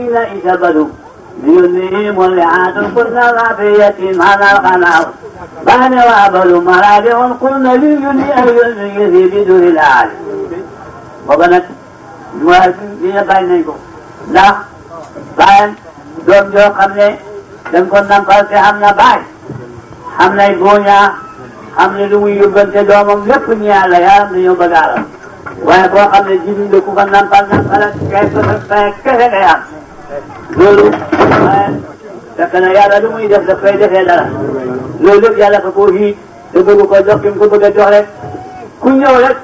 إذا بدوا بيدهم واللعات قلنا العافية معنى القناع بان وعبدوا مرابع قلنا ليجني يزي بدون العالم وبنت موازين بينكم لا بان دوم جو خمني دم كنا نقول حمنا باي حمنا يبونيا حمنا لوي يبنت دومم لفنيا لا يا من يبغى waaye boo xam ne jiw yi ku ko nampal kay ko kese ngay am loolu fekk na yàlla lu muy def daf koy defee dara loolu lépp yàlla ko koo hiit te bëgg ko jox ki mu ko bëgg a jox rek ku ñëw rek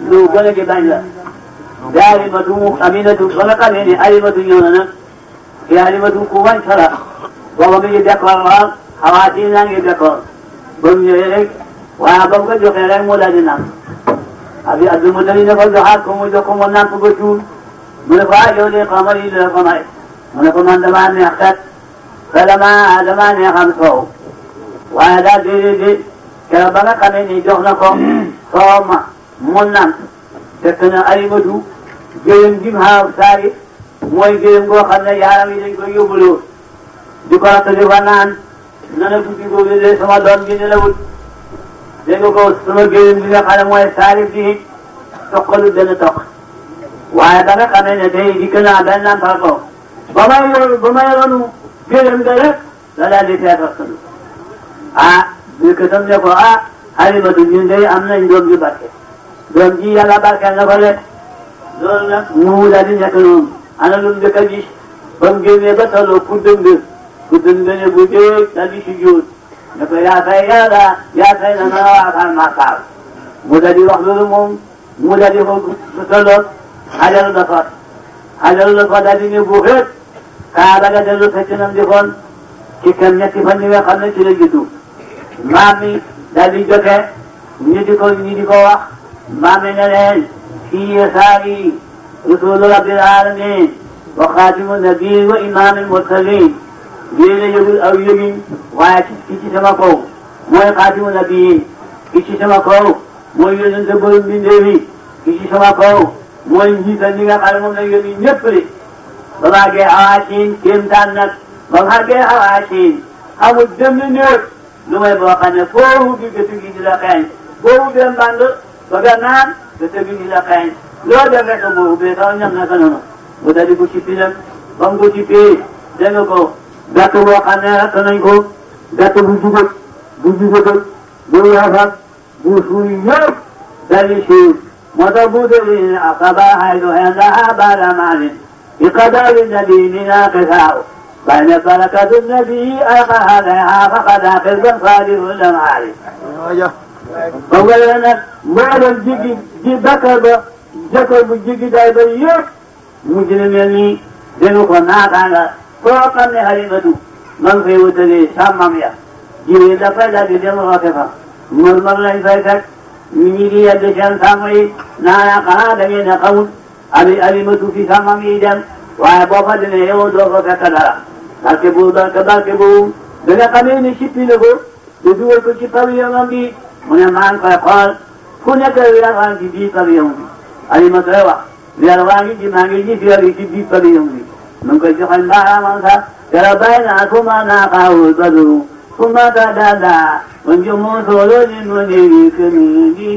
lu gone gi bañ la. te alimatu aminatu ba nga xamee ni alimatu ñëw na nag te alimatu ku wañ sara booba mi ngi décor waaw xawaati naa ngi décor ba mu ñëwee rek waaye ba mu ko joxee rek mu daal di naan. abi Abdul Mutalib ne ko joxaat ko mu jox ko mu nàmp ba tuur mu ne ko yow de xamal yi la ko may mu ne ko man damaa neex kat te damaa neexam soow waaye daal déedéet keroog ba nga xamee ni jox na ko soow ma mu nàmp fekk na alimatu gëlëm gi mu xaaw saari mooy gëlëm goo xam ne yaaram yi dañ koy yóbbuloo di ko ratt di fa naan nana guddi googu de sama doom gi ne la wut dégg nga ko sama gëlëm bi nga xam ne mooy saarif di toqalu dana toq waaye ba nga xamee ne tey dikk naa benn nampal ko ba may ronu gëlëm ga rek la daal di feebar sunu bi ko tam ne ko Halimatu ñun de am nañ doom ju barke doom ji yàlla barkeel na ko rek loolu nag mu daal di nekk noonu ana lu mu njëkk a gis ba mu génnee ba tolloo ku dëng ne bu dee daal di si jóot ne ko yaa say na nga waakaar ma kaar mu daal di wax loolu moom mu daal di ko tolloo Hajaru dafa daal di ne bu xeet kaa ba nga dellu fekk nam di xoon ci kenn ñetti fan yi nga xam ne ci la juddu maam mi daal di jote ñi di ko wax maam mi ne leen fii saari rasulu rabbil alamin wa xaatimu nabiin wa imaamil mursalin yéena yëgul aw yëgin waaye ki ci sama kaw mooy xaatimu nabiin ki ci sama kaw mooy yónnente borom mbindeefi ki ci sama kaw mooy njiital ñi nga xam ne moom la yónni ñëpp li ba ma àggee Hawaasin kéemtaan nag ba ma àggee Hawaasin amul dem ni néeg lu may boo xam ne foofu bi gëstu gi di la xeeñ foofu bee mbànd ba nga naan gëstu gi di la xeeñ loo def rek boobu bee sax ñam na ko noonu bu dadi ko ci pilam ba mu ko ci pee dégg nga ko gàtt boo xam ne rakk nañ ko gàtt bu jugat bu rafet bu suuy yëpp dali suur moo tax bu dee asaba haydu hendaha bada maalin bi qadari nabi mina qisaaw bayna barakatu nabi alqaha layha faqada xilban faadihu lam aali ba nga leen nag mboolem ji bakkar ba jëkkër bu jiggi day ba yëpp mujj na mel nii dégg ko naataanga koo xam ne Halimatu man fay wutalee sàmmam ya jiw dafay daal di dem roote fa mër lañ fay fekk ñi di yedd seen sàmm yi naana xanaa da ngeen a xamul Halimatu fi sàmmam yi dem waaye boo fa demee yow doo fa fekk dara barke boobu da nga xamee ne sippi na ko te dugal ko ci pavillon bi mu ne maa ngi koy xool fu nekk weer waa ngi ci biir pavillon bi Halimatu lay wax weer waa ngi ci maa ngi gis weer yi ci biir pavillon bi mu ngi koy joxoon mbaaraamam sax keroog bàyyi naa fu ma naaqaawul badru fu ma tadada wa njumu solo ni mu newi këmidi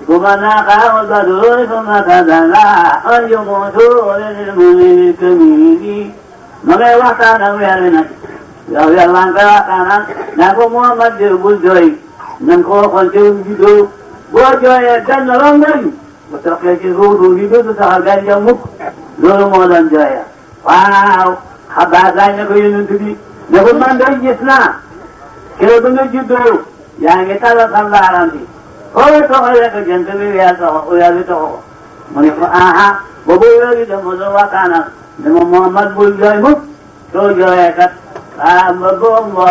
fu ma naaqaawul badru fu ma tadada wa njumu solo ni mu newi këmidi ma ngay waxtaan ak weer wi nag yow weer waa ngi koy waxtaan naa ko Muhammad de bul jooy nan ko waxoon ci juddoo boo jooyee benn rongoñ bu toqee ci suufu bi dootu saxal gàncax mukk loolu moo doon jooya waaw xabaar daañu ne ko yonent bi ne ko man de gis naa keroog ba nga juddoo yaa ngi talal sa mbaaram bi foo toxal rek jant bi weer bi toxo ko mu ne ko boobu weer bi dama doon waxtaanal ne ma Muhammad bul jooy mukk soo jooyee kat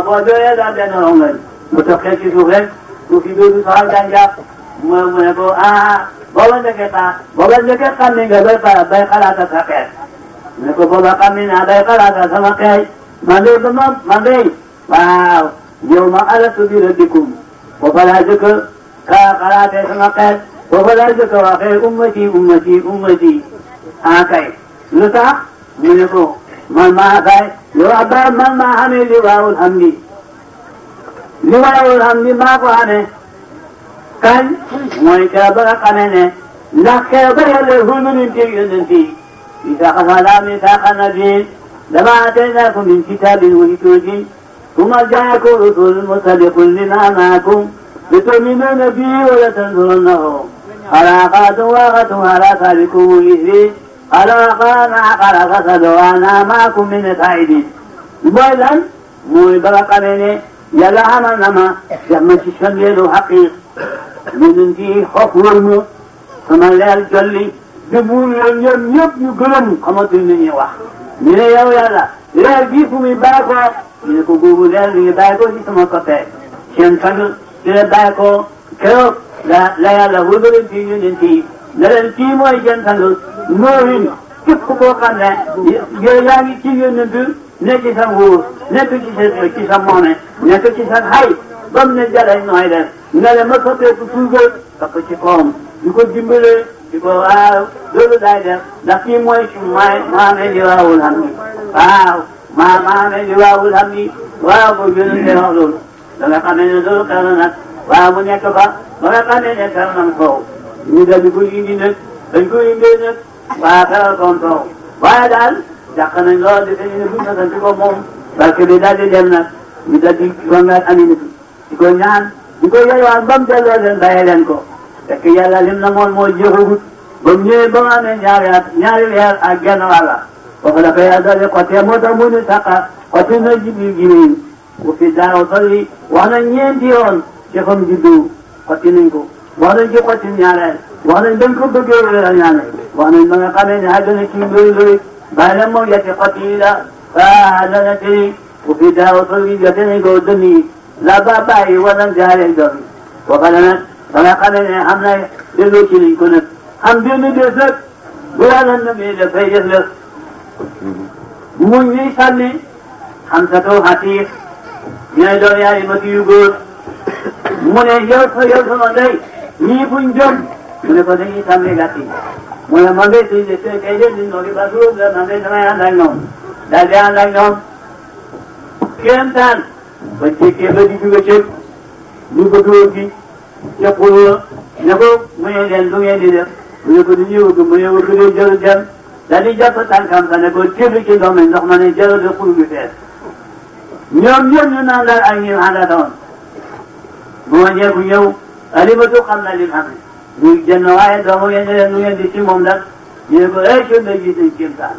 boo jooyee daal benn rongoñ bu toqee ci suuf rek suuf yi dootu saxal gàncax mu ne ko booba njëkkee xam ne nga bay xalaata sa xeet ne ko booba xam ne naa bay xalaata sama xeet man de waaw yow ma alastu bi rabbikum booba laa jëkk xalaatee sama xeet booba laa jëkk waxee ummati kay lu tax mu ne ko man maa kay yow Abba man maa xamee liwaawul hamdi liwaawul hamdi maa ko xamee kañ mooy keroog ba nga xamee ne ndax keroog ba yàlla hulminti yonent yi misaaqa salaa misaaqa nabiin lama aataynaakum min kitaabin wa hikmatin ثم جاءكم رسول مصدق لما معكم لتؤمنون به ولتنصرنه خلقاتم واغتم على سابكم إثري خلقان عقل فسد وأنا معكم من الفائدين بويلان موي بلق مني يلا عمل نما جمع ششن يدو حقيق من انتي خوف ورمو ثم الليل جلي جبول يم يقلم قمت من يوح من يو يلا لا يجيكم يباكو ñu ko góobu leer li ngi bàyyi ko ci sama côté seen fan ci la bàyyi ko keroog la yàlla wëgalen fii yonent yi ne leen kii mooy seen sang noorin képp koo xam ne yow yaa ngi ci yonent nekk ci sa nguur nekk ci sa moome nekk ci sa xay ba mu ne jalay nooy def nga le ma soppeeku suuga topp ci koom di ko dimbale di ko waaw loolu daay def ndax kii mooy si maame di waawul xam ni waaw maa ne di waawul xam ni waaw boo gënoon te wax loolu da nga xam ne loolu xel na nag waaw mu nekk fa ba nga xam ne xel na soow ñu dal di ko indi nag dañ ko indee nag waaw xelal koom soow waaye daal jàq nañ lool di ñu ne buñ na sant ko moom parce que bi daal di dem nag ñu dal di kongaat Aminatu di ko ñaan di ko yeywaat ba mu delloo leen bàyyi leen ko fekk yàlla lim na moom moo jeexagut ba mu ñëwee ba mu amee ñaari weer ak genn wàlla foofu la ko yàlla doole côté moo tax mu ne saqa côté na Jibril bu fi daaw soli wax na ñeenti yoon ci xam juddu côté nañ ko wax nañ ci côté ñaareel wax nañ dañ ko bëggee wéeral ñaanal wax nañ ba nga xamee ne àgg na ci looy bàyyi la moom yàtti côté yi la dana tey bu fi daaw soli jote nañ ko dënn yi la ba bàyyi war nañ jaaree doom yi foofa la nag ba nga xamee ne am na delloo ci nañ ko nag am benn bés nag bu yàlla na mi dafay def la mu ñuy sànni Hamsatu Hatiif ñooy doon yaari mag yu góor mu ne yow sama ndey ñii fuñ jëm mu ne ko dañuy sànni gàtt yi mu ne man de kay de di noori ba suuf la man de damay ànd ak ñoom daal di ànd ak ñoom kéemtaan ba jékkee ba di juga cëg ñu ko dóor gi ca xuloo ne ko mu ne leen lu ngeen di def mu ne ko du ñuy wëgg mu ne wëgg de jël dem daal di jàpp tànkam sa ne ko tëdd ci ndox mi ndox ma ne jël de xur bi fees ñoom ñëpp ñu naan daal ak ñi àndatoon moo ñeeku ñëw Alimatu xam na li mu xam muy jënd waaye doomu ngeen ne leen nu ngeen di ci moom nag ñu ne ko ay cën na gis nañ kéemtaan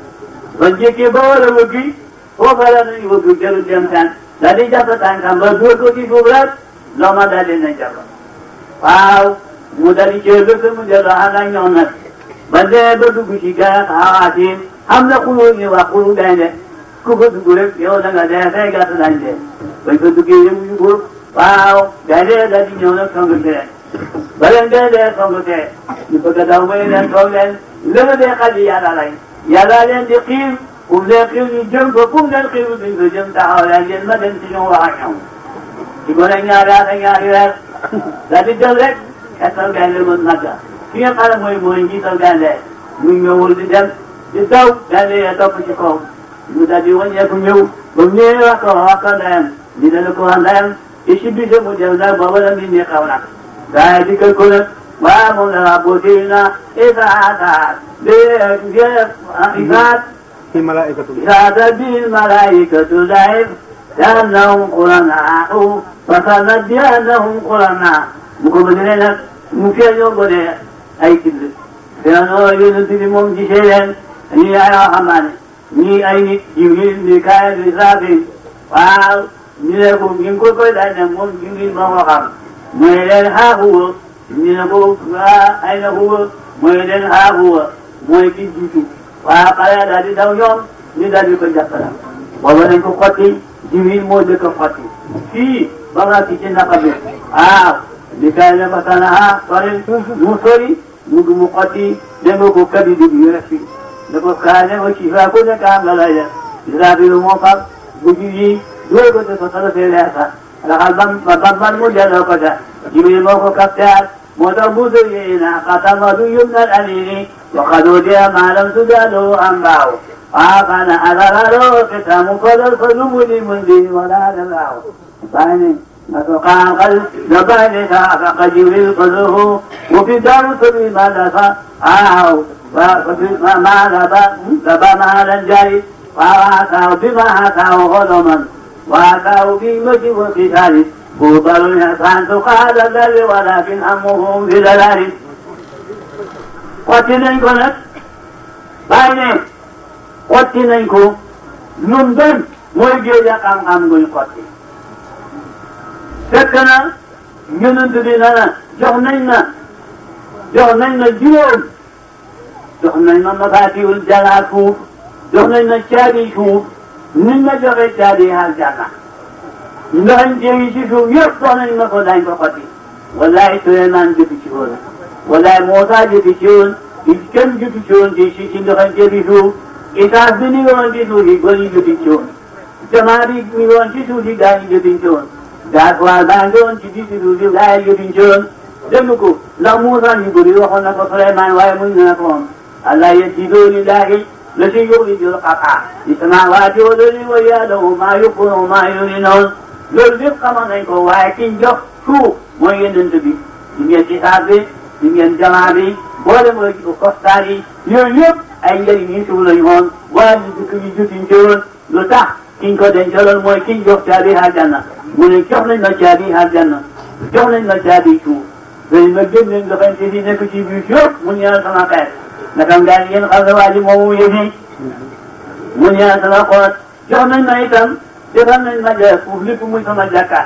ba jékkee ba war a wëggi foofa la nañ wëgg jëlu dem taan daal di jàpp tànkam ba dóor ko ci suuf rek loo ma daal di nañ jàpp waaw mu daal di cee bëgg mu delloo ànd ak ñoom nag ba dee ba dugg ci gàtt xawaatiin xam na xulu ñu wax xulu gaynde ku fa dugg rek yow da nga dee say gàtt dañ dee bañ fa duggee yëngu ko waaw gaynde daal di ñëw nag song tee ba leen dee song tee ñu bëgg a daw mooy leen toog leen lëma dee xaj yi yàlla leen di xiir kum leen xiir ñu jëm ko kum leen xiiru duñ ko jëm taxaw leen yéen ma dem ci ñoom wax ak ñoom ci ko nag ñaari at ak ñaari weer daal di jël rek xetal gaynde mën nagga ki nga xam ne mooy njiital gaynde muy ñëwul di dem di daw gaynde yee topp ci kaw mu daal di wàññeeku ñëw ba mu ñëwee wax ko ndeyam di dana ko wax ndeyam ci bise mu dem nag booba la nit ñi xaw nag gaa yi dikkal ko nag waaw moom la waa boo dee na isaata isaata bil malaikatu laif annahum quranaa fasanat bi annahum quranaa mu ko bëgg nag mu feeñoo ko ne ay kibli feeñoo yonent bi moom gisee leen ñii ay waxambaane ñii ay nit Jibril Mikaayil Israafil waaw ñu ne ko ñu ngi ko koy daal ne moom Jibril moo ko xam mooy leen xaaxuwa ñu ne ko ay na xuwa mooy leen xaaxuwa mooy ki jiitu waaw xale daal di daw ñoom ñu daal di ko jàppale booba nañ ko xotti Jibril moo dëkk xotti fii ba nga ci naka bi waaw Mikaayil ne ko sana sori mu sori mu xotti dem ko kadi di bi rek fii ne ko kaane ko ci fa ko ne ka nga lay def Israafil moo fab bu ji dóor ko te ko sala fee leesa raxal ban mu delloo ko ca Jibril moo ko kapteat moo tax bu dee na xatamatu yumnal amini wa qad udiya ma lam tudalo an baaw وكان أثره كتام فضل فلمني من دين ولا نبعه فإني أتوقع قد زبان فقد جبريل قدره وفي دار الكبير ما دفع ما دفع مع الجاري وأتاه بما أتاه غضما وأتاه بمجد وقتال قبل الإحسان تقال الذل ولكن أمهم في دلال واتنين كنت بايني واتنين كو نمدن موجودة قام قوي قوتي فكنا ينند بنا جهنينا جيوم جهنينا مفاتيح الجنة فوق جهنينا شادي شوف نما جغي شادي هالجنة نحن جيشي شوف يقصنا نما قدائم فقطي والله سليمان جبشون والله موسى جبشون كم جبشون جيشي شندخن جبشون إساس بني وان جسوشي قولي جبشون جماري ميوان جسوشي داني جبشون داسوال بانجون جبشون داني جبشون دمكو لا موسى نقولي وخنا سليمان ويمون نقوم الله يجدون الله الذي يولد القطع السماوات والأرض ويعلم ما يكون وما يعلنون للرزق من يكون ولكن شو ما ينتبه دنيا تسابي دنيا جماعي ولا ما يقصداري يوم أي يوم يسولون ولا يجتين لتا كين كدن جلون ما كين يختاري هالجنة من كهن نجابي هالجنة كهن نجابي شو فالمجد من دفن تدين كشي بيشوف من يالسنا كاس نكمل دارين خلواجي موجودين من يالسنا قط كهن نايتم كهن نجاب فوفلك ميسما جاكا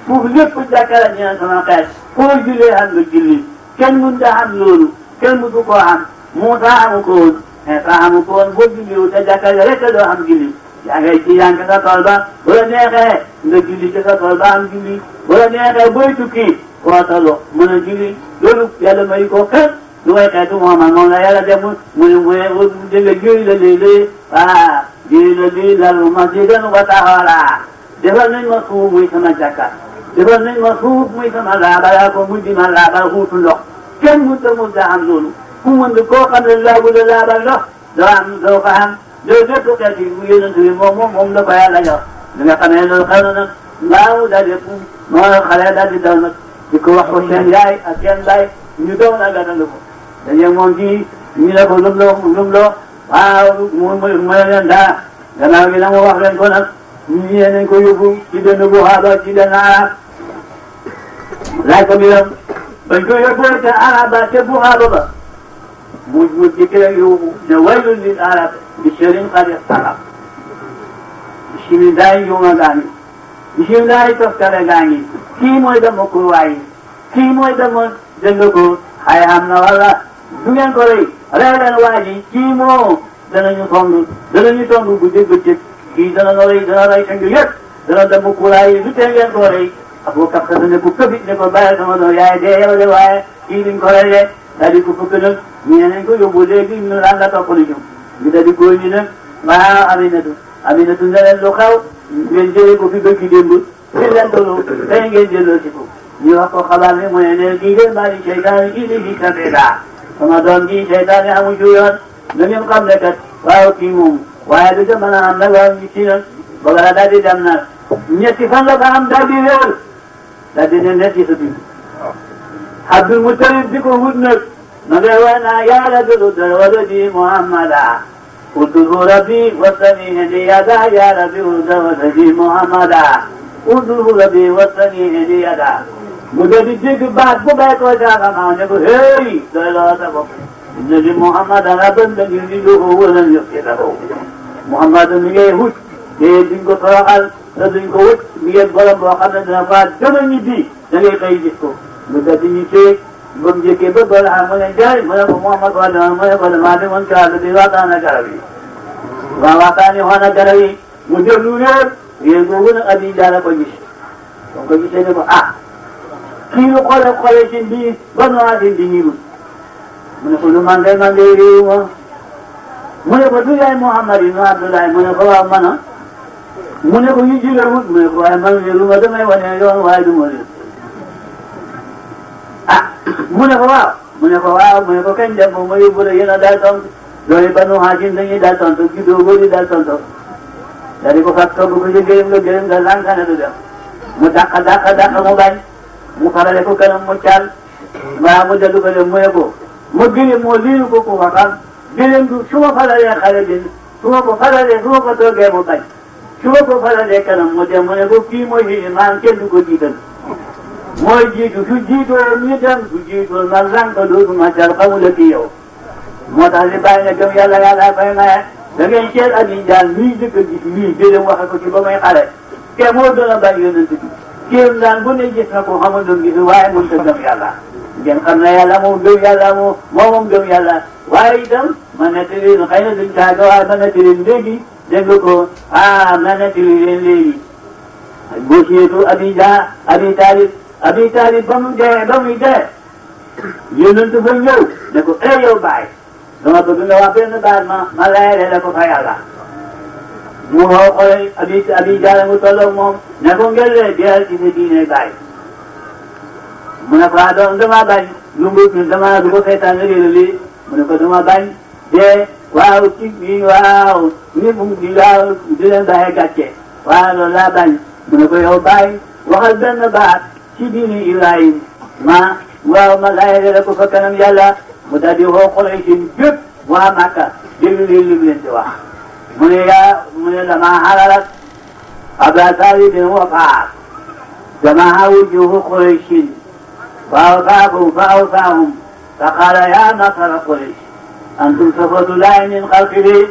فوفلك جاكا يالسنا كاس فوجلي هم جلي كن من دهم لولو كن مدوكوهم موسى هم كون هم كون فوجلي وتجاكا يركض هم جلي jangan cian kata kalba, boleh ni negeri kata kalba amgili, boleh ni boy tuki, kuasa lo, mana gili, dulu ya mai kokan, dua kata Muhammad mana ya ada mun dia gili gili lalu masjidan wa ta'ala, dewan ni masuk mui sama zakat, dewan ni masuk mui sama laba, aku mui di mana laba hutan lo, kan muda amdulu, kumun dukokan laba laba lo, dalam dokan. Jadi tu jadi buaya nanti mom dah bayar lagi. Dengan kami nak kerana mau dari pun mau kerana dari dalam dikuah hujan jai, acian jai, nyudah nak kerana lupa. Jadi yang mungkin ni lah belum lo, mungkin dah. Kerana kita mau kerana kau ni yang kau yubu, tidak nubu haba, tidak nak. Lagi kami yang bangkit yubu kita Arab, cebu haba. Mujud kita yubu, jawabun di Arab. بشرين قد يختلف بشمداي يوم غاني بشمداي تفكر غاني كي مويدا مكواي كي مويدا جنگو هاي همنا والا دنيا كوري رادن واجي كي مو دنيو توندو بوجي بوجي كي دنوري دناراي سنگو يت دندا مكواي بيتنگن كوري ابو كفدن بوكبي نكو باي سمدو ياي ديو ديواي كي دين كوري دادي كوكوكن مينن كو يوبولي كي نراندا توكوليجو kita dikuih ni nak, Aminah tu jalan lokal, menjadi kopi bagi dembu, jalan dulu, pengen jalan situ. Ni aku kabar ni, mana energi dia bagi syaitan ini kita beda. Ramadan ni syaitan yang muncul, dunia kam dekat, wah kimum, wah itu je mana anda wah misian, berada di dalam. Nyetikan lah kam dari dia neti sedih. Abdul Muttalib dikuhud nak. نبينا يا رجل الودي محمدا قلته ربي وثني هديدا يا ربي الودي محمدا قلته ربي وثني هديدا مجدد جيك بعد بباك وجاء معنا هي دلالة تبقى النبي محمد ربنا يجيله ولن يفكره محمد يهود يدينكو طرقال يدينكو وش بيد بلم وقنا نفاد جمع يدي نلي قيدكو مجدد جيك बंदे के तो बड़ा हमने जाए मैं मोहम्मद वाले मैं बड़े माले मन का दिवाता ना करावी वावाता ने होना करावी मुझे लूने ये लोगों ने अभी जाना कोई तो कोई से ने किलो कोले चिंदी बनवा चिंदी मैंने बोलूं मांगे रे वो मैंने बोलूं यार मोहम्मद इब्न अब्दुल्लाह मैंने कहा मना मैंने कोई जी लूं मैं को मैं लूंगा तो मैं बने जो वाई दूंगा Muna ko kan jam mo may bula yan ada tong loolu Banu Hashim dañuy daal tontu juddoo góor yi daal tontu daal di ko fàq togg ko ci gërëm nga lànkane du dem mu dàq mu bañ mu farale ko kanam mu caal mbaa mu dellu ko dem mu ne ko ma gëlëm moo lii ko ko waxal gëlëm du su ma faralee xale bi su ma ko toggee mu bañ su ma ko faralee kanam mu dem mu ne ko kii mooy ilimaan kenn du ko jiital mooy jiitu su jiitoo ñu dem su jiitoo ma lànk dootuma cal xamula ki yow moo tax li bàyyi ne gëm yàlla fay maye da ngay seet Abi Jahl mii jëkk a gis lii gëlëm waxe ko ci ba may xale ke moo doon a bañ yonent bi kéem daan bu ne gis na ko xamul doon gis waaye mënut a gëm yàlla ngeen xam ne yàlla moom gëm yàlla moom gëm yàlla waaye itam ma nettali leen xëy na duñ caaga waaye ma nettali leen léegi dégg nga ko ma nettali leen léegi bosietu Abi Taalib ba muy dee yonent fa ñëw ne ko yow baay dama bëgg nga wax benn baat ma layale la ko fa yàlla mu xoo xoole Abi Jahl mu tolloog moom ne ko ngeen lee deel ci sa diine baay mu ne ko doon dama bañ du ko seetaan nga lii mu ne ko dama bañ de waaw ci bi waaw ni mu di waaw di leen bàyyee gàcce waaw loolu laa bañ mu ne ko yow baay waxal benn baat ci diini Ibrahim ma layale la ko fa kanam yàlla mu daal di xoo xoole ci bépp waa Makka déglu leen leen di wax mu ne lama halalat Aba Talibin wafaat jama'a wujuhu Qurayshin فأوفاهم فقال يا نصر قريش أنتم صفوة الله من خلقه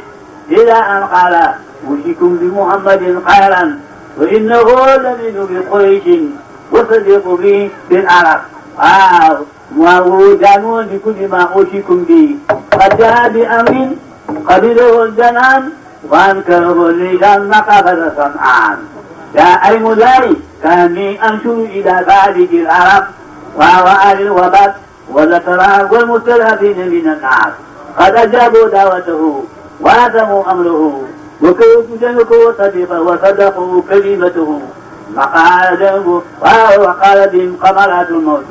إلى أن قال وشكم بمحمد خيرا وإنه لمن بقريش وصديق به بالعرب وهو جانون بكل ما أوشكم به قد جاء بأمر قبله الجنان وأنكره اللسان مقابل سمعان يا أي مولاي كاني أنشر إلى خارج العرب وهو آل الوباء والذكرى والمستضعفين من الناس قد أجابوا دعوته وعزموا أمره وكيف وصدقوا كلمته وقال بهم قمرات الموت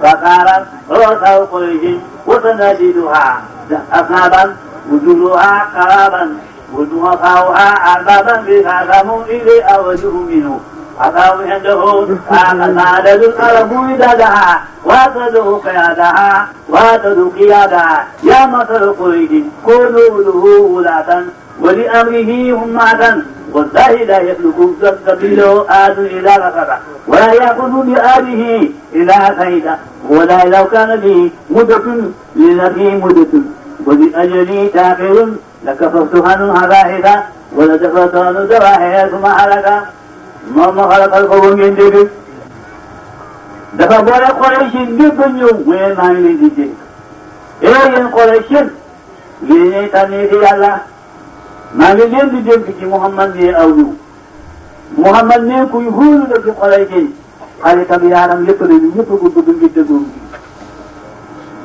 فقالت رؤساء قريش وسناديدها أصنابا وجوهها قرابا وجوهها أربابا بفعلهم إلي أوجه منه أقام عنده فعدد الأرب ودادها واتدوا قيادها واتدوا قيادها يا مصر قريش كونوا له ولاة ولأمره همة والله لا يسلك سبيله آد إلى غفرة ولا يأخذ بآله إلى سيدة ولا لو كان به مدة لنفيه مدة وبأجلي تاخر لكفرت عن هذا ولدفرت عن زواهر ثم حلق moom ma xalaqal ko ba ngeen dégg dafa boole Quraysh ñëpp a ñëw mu ne maa ngi leen di dégg yéen Quraysh yéenay tànnee fi yàlla maa ngi leen di dégg ci Muhammad ne aw ñu Muhammad ne kuy hóolu la ci Quraysh xaritam yaaram lépp nañu ñëpp ko bëgg ngir dëggoom gi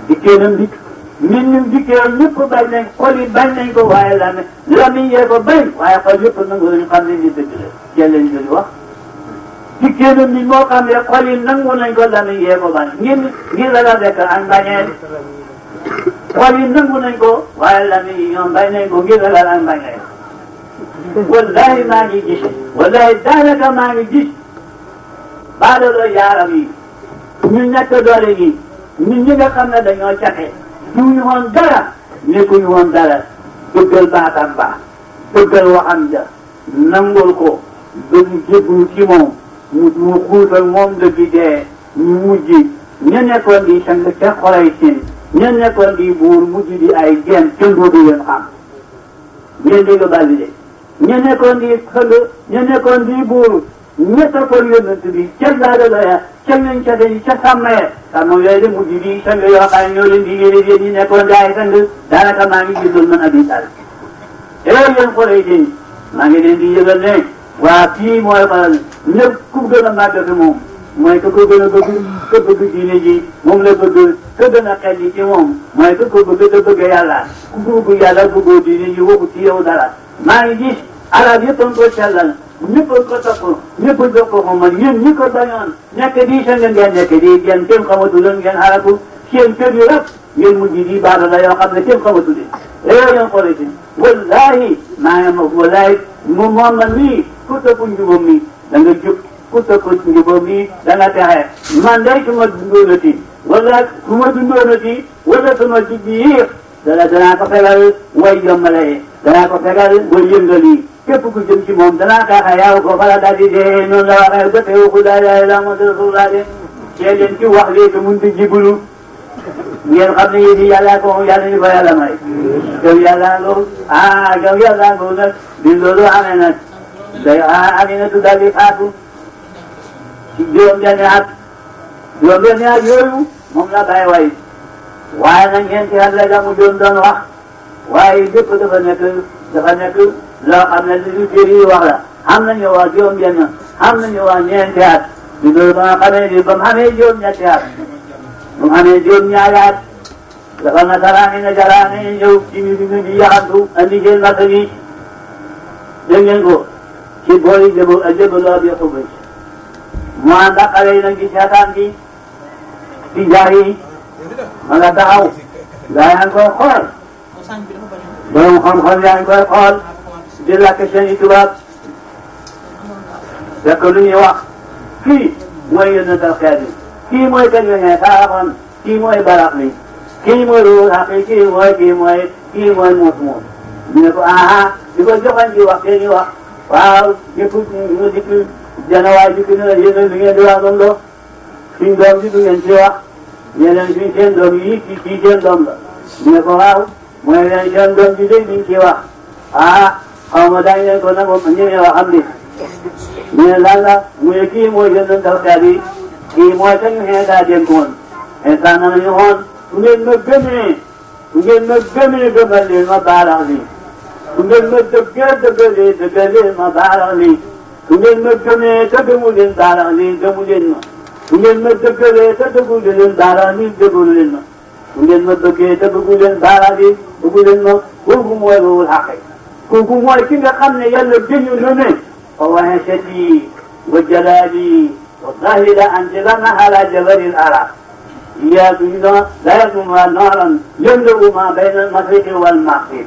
dikkee nam dikk nit ñi dikkee ñëpp bañ nañ xol yi bañ nañ ko waaye lamiñ yee ko bañ waaye xol yëpp nangu nañu xam ne ni dëgg la jël lañ doon wax dikkee nam nit moo xam ne xol yi nangu nañ ko lamiñ yee ko bañ ngir la fekk ak bañeel xol yi nangu nañ ko waaye lamiñ yi ñoom bañ nañ ko ngir la ak bañeel wallahi maa ngi gis wallahi daanaka maa ngi gis baadaloo yaaram yi ñu ñàkk doole yi ñun ñi nga xam ne dañoo caxe duñu woon dara nekkuñu woon dara dëggal baatam ba dëggal waxam ja nangul ko dëgg jébbalu ci moom mu xuutal moom dëgg dee ñu mujj ña nekkoon di sang ca Quraysh ña nekkoon di buur mujj di ay genn kenn dootu leen xam ngeen dégg bàlli de ña nekkoon di sang ña nekkoon di buur ñetta ko yonent bi ca daadaloya ca nañ ca dañ ca sàmmee sàmm yooyu de mujj di sang yoo xam ne ñoo leen di yéen ñi nekkoon di ay sang daanaka maa ngi gisul man Abi Talib yéen Quraysh maa ngi leen di yëgal ne waa kii mooy xolal ñëpp ku gën a màgg fi moom mooy ku ko gën a bëgg ka bëgg diine ji moom la bëgg ka gën a xel yi ci moom mooy ku ko bëgg da bëgg yàlla ku ko bëgg yàlla bëggoo diine ji waxu ci yow dara maa ngi gis arab yëpp a ngi ko sellal ñëpp a ko topp ñëpp a jox ko xamal yéen ñi ko bañoon nekk di sa ngeen nekk di ngeen kenn xamatu leen ngeen xalaatu seen kër yu rek ngeen mujj di baara la yoo xam ne kenn xamatu leen réew Quraysh wallahi maa ngi ma wallahi moom Muhammad mii ku topp njubam mi da nga jub ku topp njubam mi da nga texe man day su ma dundoonati wala su ma dundoonati wala sama ji biir danaa ko fegal way jommale danaa ko fegal way yëngali képp ku jëm ci moom danaa kaaxa yaaw ko fala daal di dee noonu la waxee ba teew ku laa ilaaha illallaah Muhammadu rasuulullaah de cee leen ci wax léegi mënut a jibulu ngeen xam ne yéen yàlla ko yàlla ñu ko yàlla may gaw yàlla lool gaw yàlla lool nag bi loolu amee nag day Aminatu daal di faatu ci juróom-benni at yooyu moom la bàyyi way waaye nag ñeenti at la gamu doon wax waaye lépp dafa nekk loo xam ne li téere yi wax la am nañu wax juróom-benn am nañu wax ñeenti at di loolu ba nga xamee ni ba mu xamee juróom-ñetti at ba mu xamee juróom-ñaari at dafa nasaraani na jaraani ñëw ci ñu di yaxantu andi seen makk gi dégg ngeen ko ci boori jëbaloo bi xubay mu ànd ak xale yi nag ci seetaan gi ci jaar yi ma nga taxaw gaa yaa ngi koy xool borom xam-xam yaa ngi koy xool di lakk seen i tubaab fekk lu ñuy wax kii mooy yónneetal xeet yi kii mooy kañ la ñu saaxoon kii mooy barax mi kii mooy ruuxul xaq kii mooy muus muus ñu ne ko di ko joxoon ci wax seen i wax waaw ñëpp mu dikk jana waay dikk ne la yéen li ngeen di wax doom do suñ doom bi du ngeen ci wax ñeneen suñ seen doom yi kii seen doom la ñu ne ko waaw mooy leen seen doom bi day duñ ci wax xaw ma daañu leen ko nag moom ñëwee waxam li ñu ne lan la mu ne kii mooy yónnental xeet yi kii mooy kañu xeetaa dénkoon instant na nañu xoon su ngeen ma gëmee gëmal leen ma baalax li su ngeen ma dëggal leen ma baalax li su ngeen ma gëmee te gëmu leen baalax li gëmu leen ma su ngeen ma dëggalee te dëggu leen baalax li dëggu leen ma su ngeen ma bëggee te bëggu leen baalax li bëggu leen ma kooku mooy ruuxul xaq kooku mooy ki nga xam ne yàlla gëñu na ne ووحشتي وجلالي والله لأنزلن على جبل العرب إياك لا يكون نارا يملأ ما بين المشرق والمغرب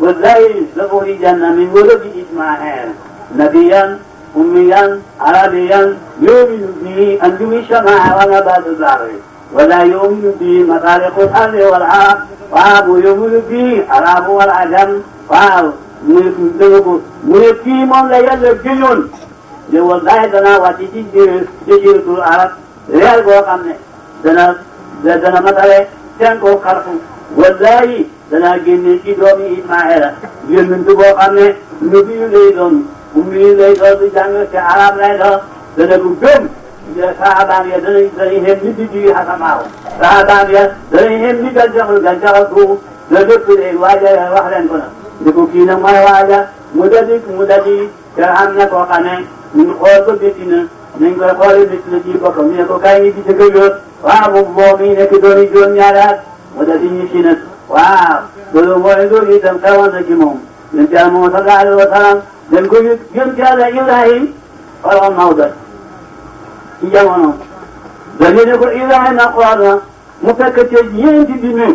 والليل لأخرجن من ولد إسماعيل نبيا أميا عربيا يؤمن به أنجم السماء ونبات الأرض ولا يؤمن به مخالق الأرض والعرب يؤمن به العرب والعجم mu ne kii moom la yàlla gëñoon ne wallahi danaa wàcc ci jaziratul arab réer boo xam ne dana matale seen koo xarfu wallahi danaa génne ci doomi Ismaila yónnent boo xam ne nabi lay doon ummi lay doon di jàng ci arab lay doon dana ko gëm sahabaam ya danañ xem ni di ji xasamaaw sahabaam ya danañ xem ni gàncaxal suuf la lépp léegi waaja wax leen ko nag di ko kii nag mooy waaja mu dadi te am na koo xam ne ñu xool ko métti na nañ koy xoolee métti na ci boppam ñu ne ko kaay ngi ci dëgg yoon waaw boobu mi nekk dooni juróom-ñaari at mu dadi ñu si nag waaw loolu mooy loolu itam xewoon na ci moom yéen ci Yàlla moom sallallahu alayhi wa sallam dañ ko yëg yéen ci Yàlla Ibrahim xooloon Maodo ci jamono dañu ne ko Ibrahima xool na mu fekk ci ñeenti bi ñu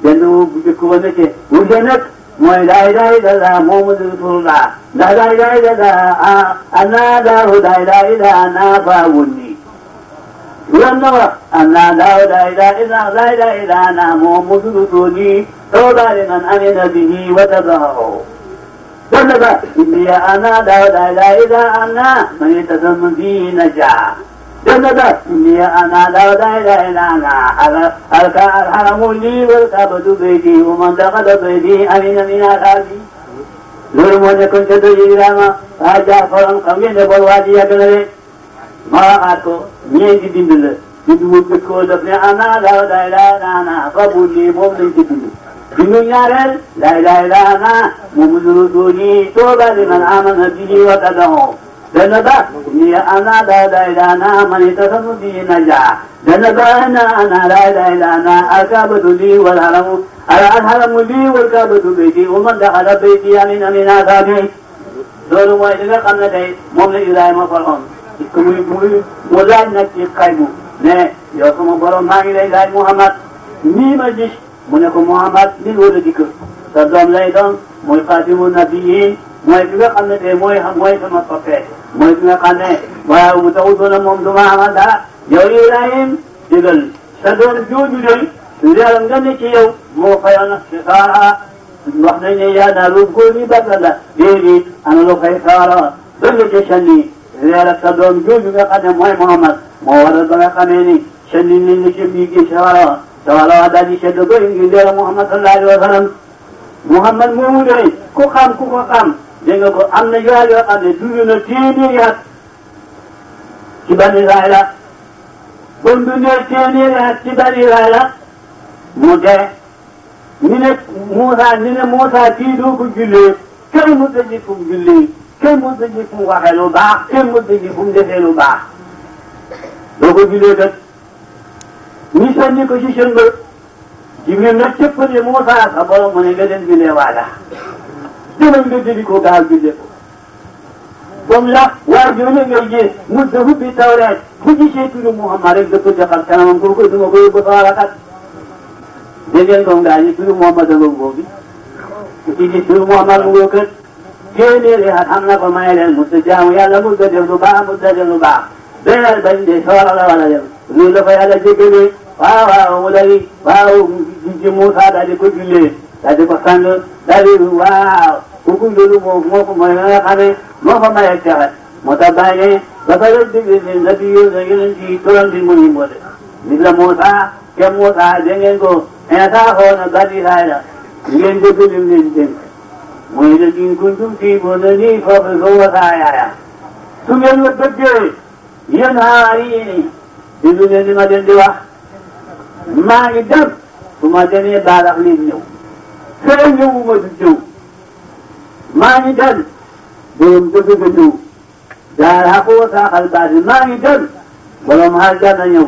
benn bu njëkk ba nekkee bu nekk mooy laa ilaaha illallaah Muhammadu rasuulullaah laa ilaaha illallaah ana daahu laa ilaaha illallaah ana faawunni lan la wax ana daahu laa ilaaha illallaah ana Muhammadu rasuuli tawba liman amina bihi wa tabahu dan ba inni ana daahu laa ilaaha illallaah ana man yatasamma bihi najaa dan ba inni ana daahu laa ilaaha illallaah ana الحرم لي والكعبة بيتي ومن دخل بيتي أمن من أخافي loolu moo nekkoon ca doji Ibrahima waa Jaafaram xam ngeen ne boobu waa ji yàgg na de ma waxaat ko ñeenti bind la bind mu jëkkoo daf ne ana daaw laa ilaaha illallaah fabul lii moom lañ ci bind bindu ñaareel laa ilaaha illallaah Muhammadu rasuuli tawba liman amana bihi wa tabahu dana ba ni ana daaw laa ilaaha illallaah man yatasamma bihi najaa dana ba ana laa ilaaha illallaah alkaabatu lii wal haramu الحرم لي والكعبة بيتي ومن دخل بيتي أمن من عذابي loolu mooy li nga xam ne tey moom la Ibrahima faroon mu laaj nag ci xaymu ne yow sama borom maa ngi lay laaj Muhammad nii ma gis mu ne ko Muhammad li wër a dikk sa doom lay doon mooy xaatimu nabiyyin mooy ki nga xam ne tey mooy sama soppee mooy ki nga xam ne waaw mu taxutoon moom du ma amal dara yow Ibrahim digal sa doom jooju de leeral nga ne ci yow moo fayoon ci Saara wax nañ ne yaa naa lu góor ñi bëgg la déedéet ana lu fay Saara bëgg ci sànni leeral sa doom jooju nga xam ne mooy Muhammad moo waral ba nga xamee ni sànni nit ñi ci biir gi Saara waa daal di sedd ba ngi leeral Muhammad sallallahu alayhi wa sallam Muhammad moomu de ku xam ku ko xam dégg nga ko am na yoon yoo xam ne dund na téeméeri at ci Bani Israayla ba mu dundee téeméeri at ci Bani Israayla mu dee ñu ne Moussa kii doo ko jullee kenn mu tëjee fu mu jullee kenn mu tëjee fu mu waxee lu baax kenn mu tëjee fu mu defee lu baax doo ko jullee kat ñu sànni ko ci seen bët Jibril nag cëppale Moussa sa borom mu ne nga dem jullee waala demal nga jëli ko gaaw jullee ko comme la waa jooju ngay gis mu dafa bi Tawreet bu gisee turu Muhammad rek dafa defal kanamam pour que duma ko yóbbu sawara kat dégg ngeen ko ngaa ñi turu Muhammad nga boobu ku ci gis turu Muhammad mu ngoo kët téeméeri at am na ko may leen mu sa jaamu yàlla mu sa def lu baax mu sa def lu baax beneen bañ de sawara la wala dem loolu dafa yàlla jéggalee waaw mu daal di waaw ji Moussa daal di ko jullee daal di ko sang daal di waaw kooku loolu moo ko mooy nga xam ne moo ko mayee texe moo tax bàyyi ba pare dégg ne nabi yeneen ci turam bi mu ngi mboole nit la Moussa ke Moussa dégg ngeen ko Insa xoo na Bani Israayla ngeen dégg lim leen dénk mooy la in kuntum tuhibbunanii fattabi'uunii wasaaya su ngeen ma bëggee yéen hawaariyiin déglu leen li ma leen di wax maa ngi dem su ma demee baalax leen ñëw fee ñëwuma du ñëw maa ngi dem borom dëgg ga ñëw daara ko saaxal baati maa ngi dem borom aljanna ñëw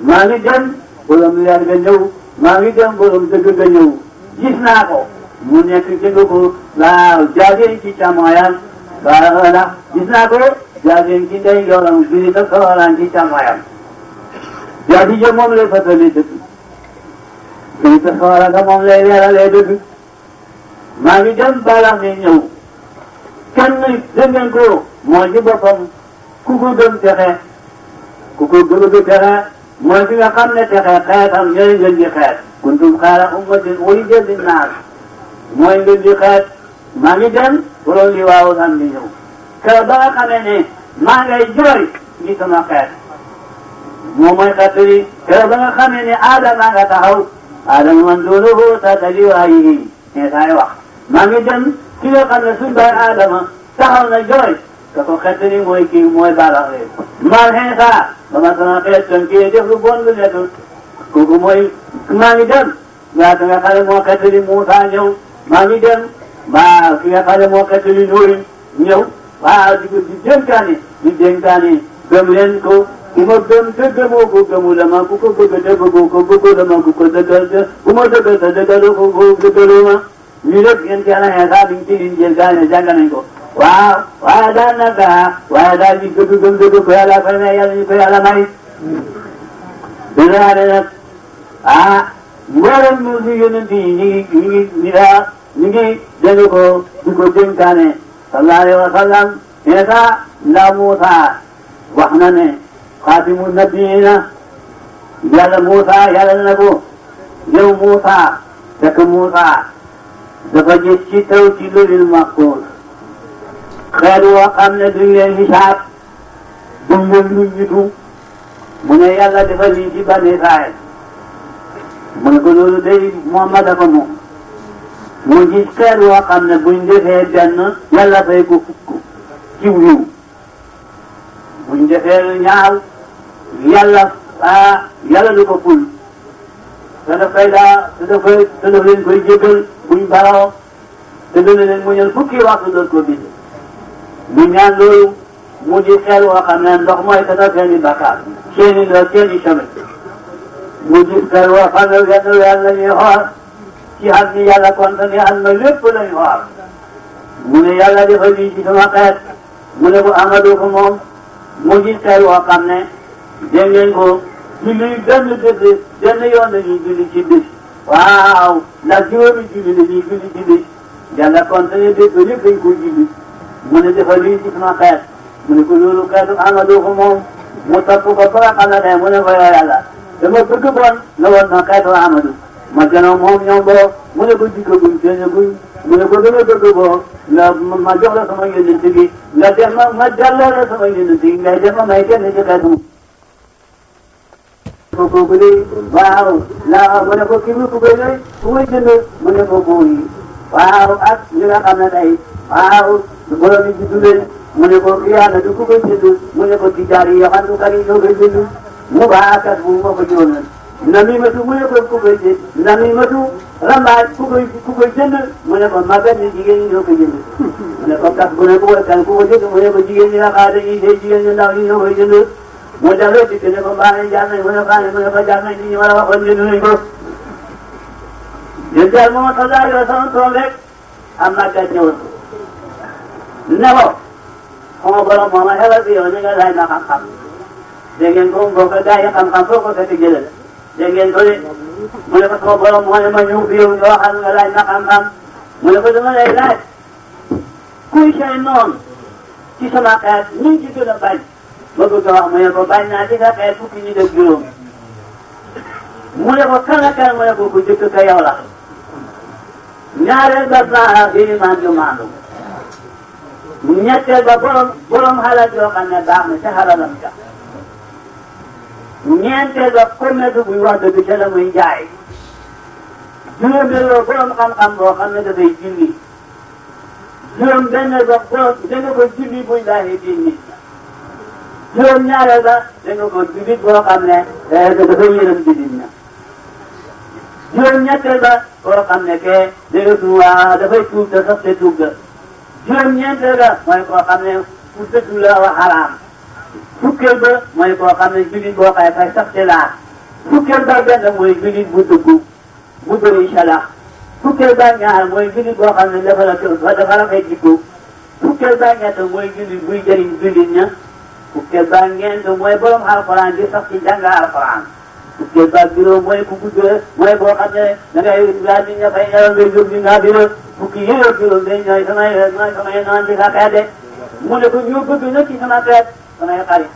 maa ngi dem borom leer ga ñëw maa ngi dem borom dëgg ga ñëw gis naa ko mu nekk jënd ko waaw jaageen ci càmmoñam waaw ndax gis naa ko jaageen ci ndeyjooram bii ka kawalaan ci càmmoñam jaagi jë moom lay fàttali dëgg bii ka kawalaan ka moom lay leeralee dëgg maa ngi dem baalax ne ñëw kenn dégg ngeen ko moo ci boppam ku ko gëm texe ku ko gëm texe mooy ki nga xam ne texe xeetam ñooy ngeen di xeet kuntum xayra ummatin uxrijat linnaas mooy ngeen di xeet maa ngi dem borom li waaw san di ñëw kër ba nga xamee ne maa ngay jooy ngi sama xeet moom mooy xettali kër ba nga xamee ne Aadama nga taxaw Aadama man duunuhu tahta liwaayihi ne saay wax maa ngi dem ki nga xam ne suñu baay Adama taxaw na jooy ka ko xettali mooy kii mooy baalax leen maal Insa ba ma sama xeet kon kii def lu bon lu nekk kooku mooy maa ngi dem nga xam ne moo xettali Moussa ñëw maa ngi dem waaw ki nga xam ne moo xettali Nuuhin ñëw waaw di dénkaane gëm leen ko ku ma gëm te gëmoo ko gëmu la ma ku ko bëgg te bëggoo ko bëggoo la ma ku ko dëggal te ku ma dëggal te dëggalu ko dëggalu ma lii lépp yéen ci Yàlla Insa bi ci Injiil gaañe jàng nañ ko waaw waaye daal nag waaye daal di gëdd gëm dëgg ko Yàlla fay may Yàlla ñu ko Yàlla may dina nag mboolem ñu si yonent yi ñu ngi dégg ko di ko dénkaane sallallahu alayhi wa sallam Insa ndax Moussa wax na ne xaatimu nabiyyiina yàlla Moussa yàlla na ko yow Moussa fekk Moussa dafa gis ci taw ci lawhil mahfuus xeet woo xam ne duñ leen hisaab duñ leen lu jiitu mu ne yàlla dafa lii ci Bani Israayil mu ne ko loolu day Muhammad a ko moom mu gis xeet woo xam ne buñ defee benn yàlla fay ko fukk ci yiw buñ defee lu ñaaw yàlla du ko ful te daf leen koy jéggal buñ baroo te dana leen muñal fukki waxtu doon ko bind mu ñaan loolu mu di xel woo xam ne ndox mooy tata seeni bakkaar seeni chemin mu di xel woo xam ne wenn weer la ñuy xool ci xam ni yàlla kontaan xam na lépp lañu xool mu ne yàlla dafa lii ci sama xeet mu ne bu Amadu ko moom mu di xel woo xam ne dégg ngeen ko julli benn yoon la ñuy julli ci bis waaw ndax juróomi julli la ñuy julli yàlla continué dégg yëpp dañ koy julli mu ne dafa lii ci sama xeet mu ne ko loolu xeetu Amadou ko moom mu topp ko ba nga xam ne mu ne ko yow yàlla dama bëgg bon nga woon ma xeetu Amadou ma gënoo moom ñoom boo mu ne ko jikko guñ seen guñ mu ne ko dama bëgg boo nga ma jox la sama yónnent gi nga def ma delloo la sama yónnent gi ngay def ma may kenn ci xeetu kooku de waaw la mu ne ko kii bi ku koy lay ku koy jënd mu ne ko góor yi waaw ak li nga xam ne tey waaw borom yi ci dundee mu ne ko kii yàlla du ku koy jënd mu ne ko tijaar yi yoo xam ne kari ñoo koy jënd mu baakat bu ma ko jiwoon namimatu mu ne ko ku koy jënd namimatu rambaaj ku koy jënd mu ne ko màggat ni jigéen ñi ñoo koy jënd mu ne ko kas bu ne ku koy kan ku ko jënd mu ne ko jigéen ñi nga xam ne ñi jigéen ñu ndaw ñi ñoo koy jënd mu delloo ci ne ko mbaa ne jaar nañ mu ne ko jaar nañ ni ñu war a waxoon jënd nañ ko jël jaar moom sallallahu alayhi wa sallam toog rek am màggat ñëwoon ne ko xama borom mooma xewal bi yow ñu nga laaj na xam-xam dégg ngeen ko boo ko gaa yi xam-xam foo ko fekk jëlee dégg ngeen ko de mu ne ko sama borom moo ne ma ñëw fi yow yoo xam nga laaj na xam-xam mu ne ko dama lay laaj kuy say noonu ci sama xeet ñu ngi ci gën a bañ ma bëgg a wax mu ne ko bañ naa ci sa xeet fukki ñu def juróom mu ne ko kan ak kan mu ne ko ku jëkk ka yow la ñaareel ba naa ilimaan ju maandu ñetteel ba borom xalaat yoo xam ne baax na ca xalalam ca ñeenteel ba commerce buy wax dëgg ca la muy jaay juróomeel ba borom xam-xam boo xam ne dafay julli juróom benneel ba borom da nga ko julli buy laaxee di nit juróom ñaareel ba da nga ko jullit boo xam ne dafay yërëm jullit ña juróom ñetteel ba boo xam ne ke dafay tuub te sax te tuub ga juróom ñeenteel ba mooy koo xam ne ku dëddu la wax xaraam fukkeel ba mooy koo xam ne jullit boo xay fay sax te laa fukkeel ba benn mooy jullit bu dëggu bu bëri salax fukkeel ba ñaar mooy jullit boo xam ne dafa la fay jikko fukkeel ba ñett mooy jullit buy jëriñ jullit ña fukkeel ba ñeent mooy borom alxuraan di sax ci jàng alxuraan fukkeel ba juróom mooy ku gudd mooy boo xam ne da ngay laaj nit ña fay ñaral ngay jóg di ngaa biro fukki yëpp juróom day ñooy samay naan ci sa xeet de mu ne ko ñoo bëgg nag ci sama xeet samay xarit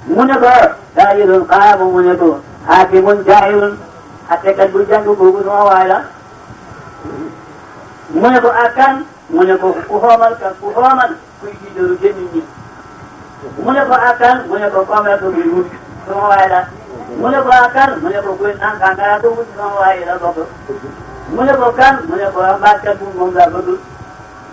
mu ne ko daayirun qaamu mu ne ko xaakimun jaahilun attekat bu jàng boobu sama waay la mu ne ko akkan mu ne ko ku xoomal kuy jiitalu jënd ñi mu ne ko akkan mu ne ko commerce bi wut sama waay la mu ne ko akkan mu ne ko kuy naan kàngara ko wut sama waay la bokk mu ne ko kan mu ne ko mbaatkat bu moom laa bëgg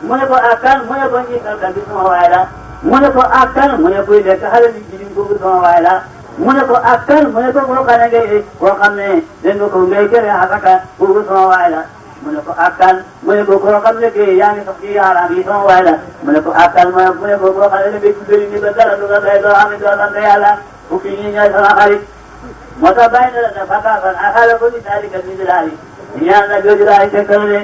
mu ne ko akkan mu ne ko njiitalkat bi sama waay la mu ne ko akkan mu ne kuy lekk xale bi jirim boobu sama waay la mu ne ko akkan mu ne ko koo xam ne koo xam ne den nga ko ngay kere asaka boobu sama waay la mu ne ko akkan mu ne ko koo xam ne kii yaa ngi sax ci yaaraam yi sama waay la mu ne ko akkan mu ne ko koo xam ne béy bëri ni ba dara du la day doo xam ne doo sant yàlla fukki ñi ñooy sama xarit moo tax bàyyi na la ne fakafan axala ko ni dalika mislaali ñaan na jooju laay tekkal ne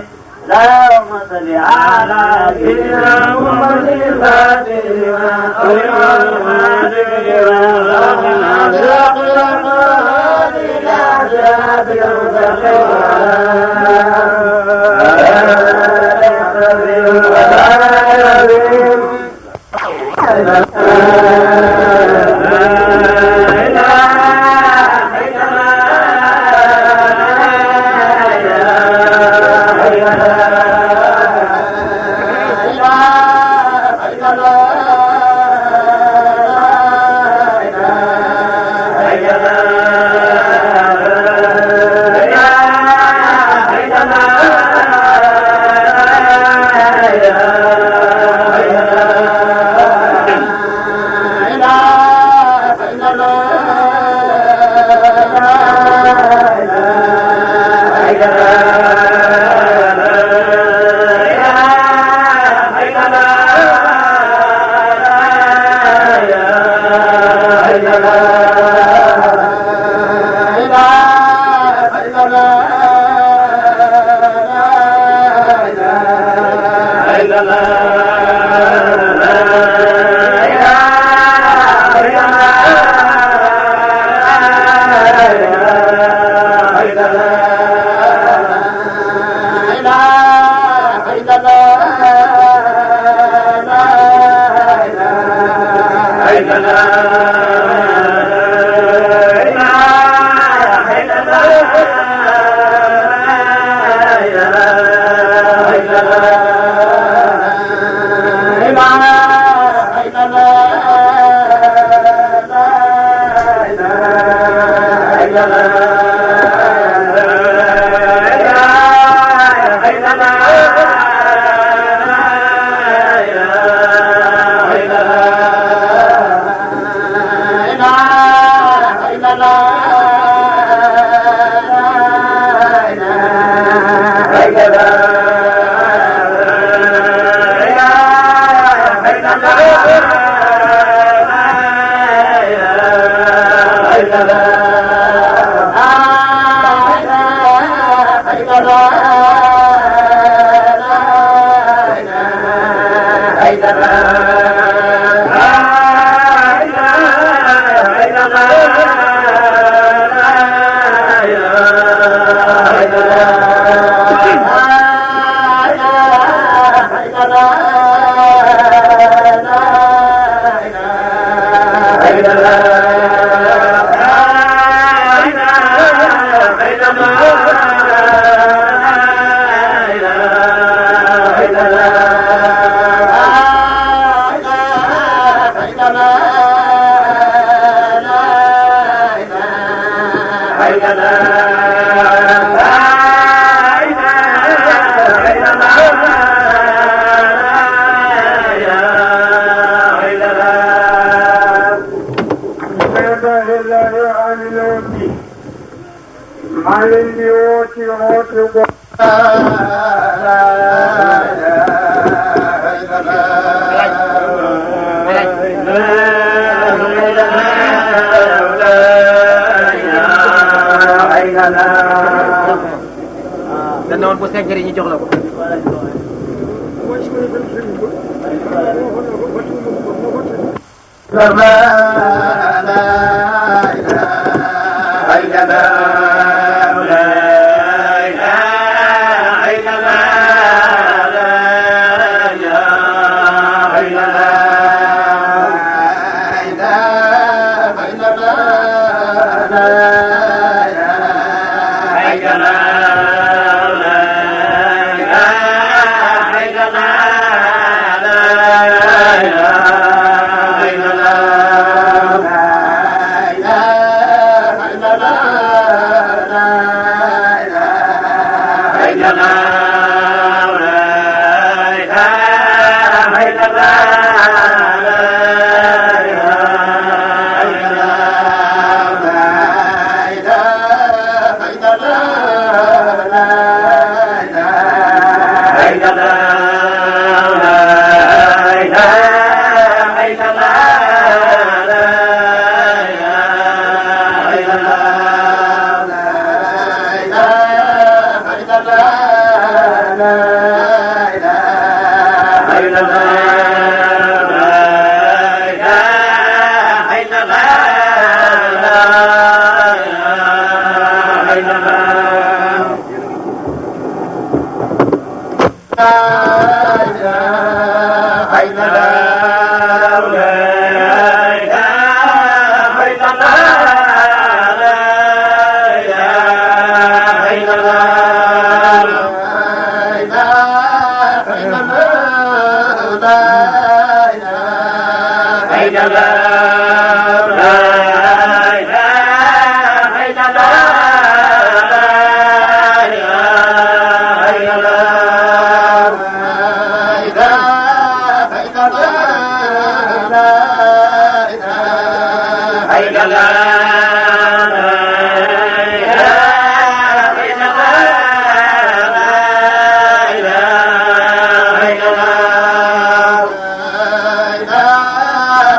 اللهم صل على سيدنا محمد الفاتح لما أغلق والخاتم لما سبق الأقوال إلى صراطك المستقيم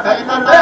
فإن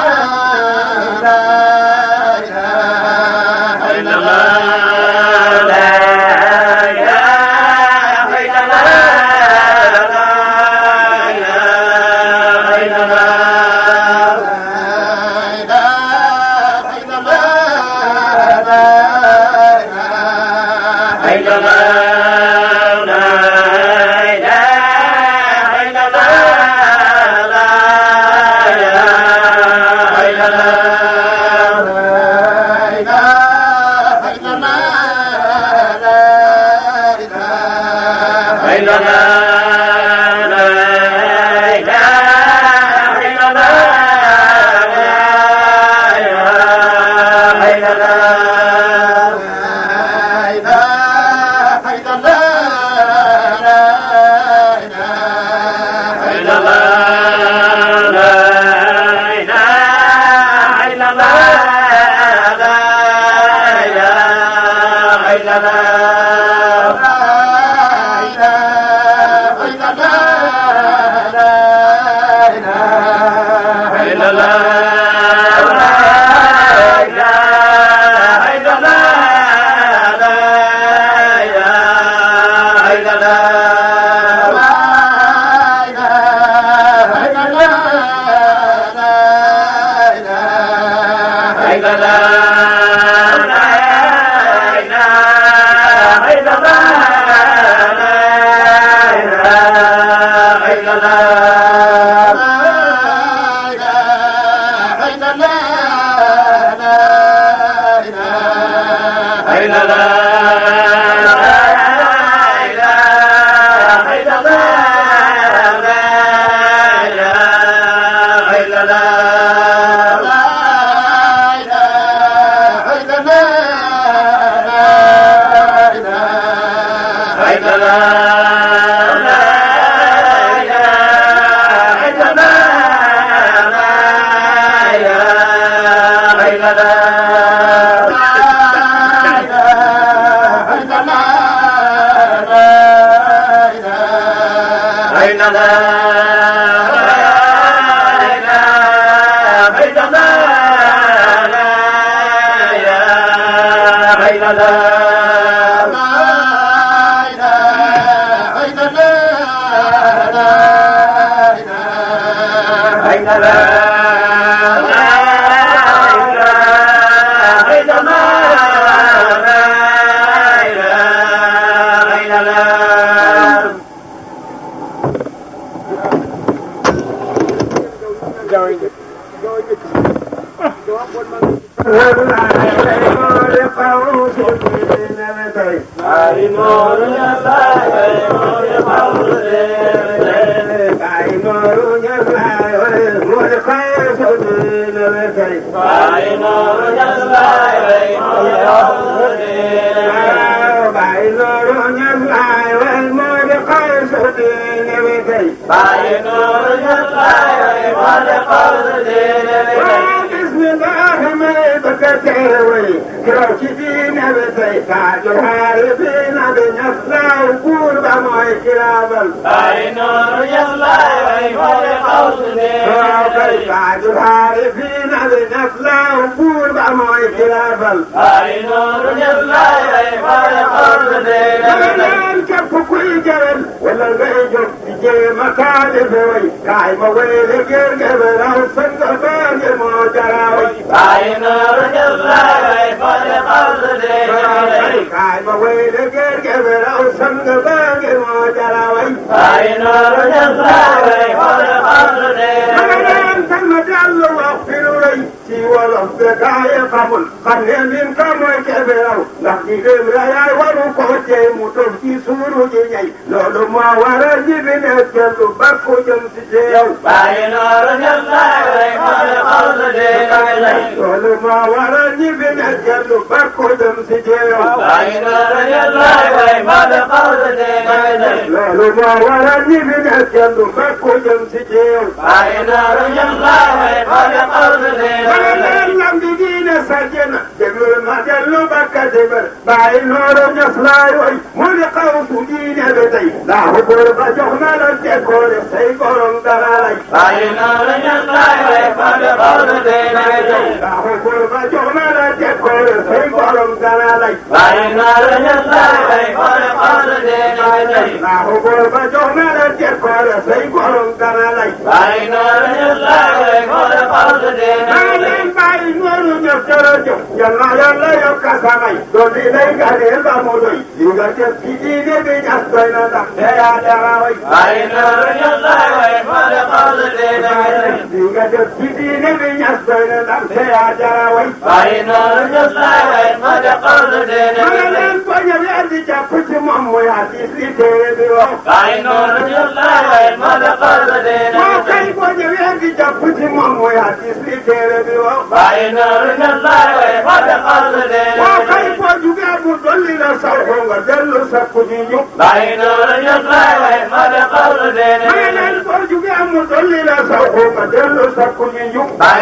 Ay,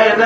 no,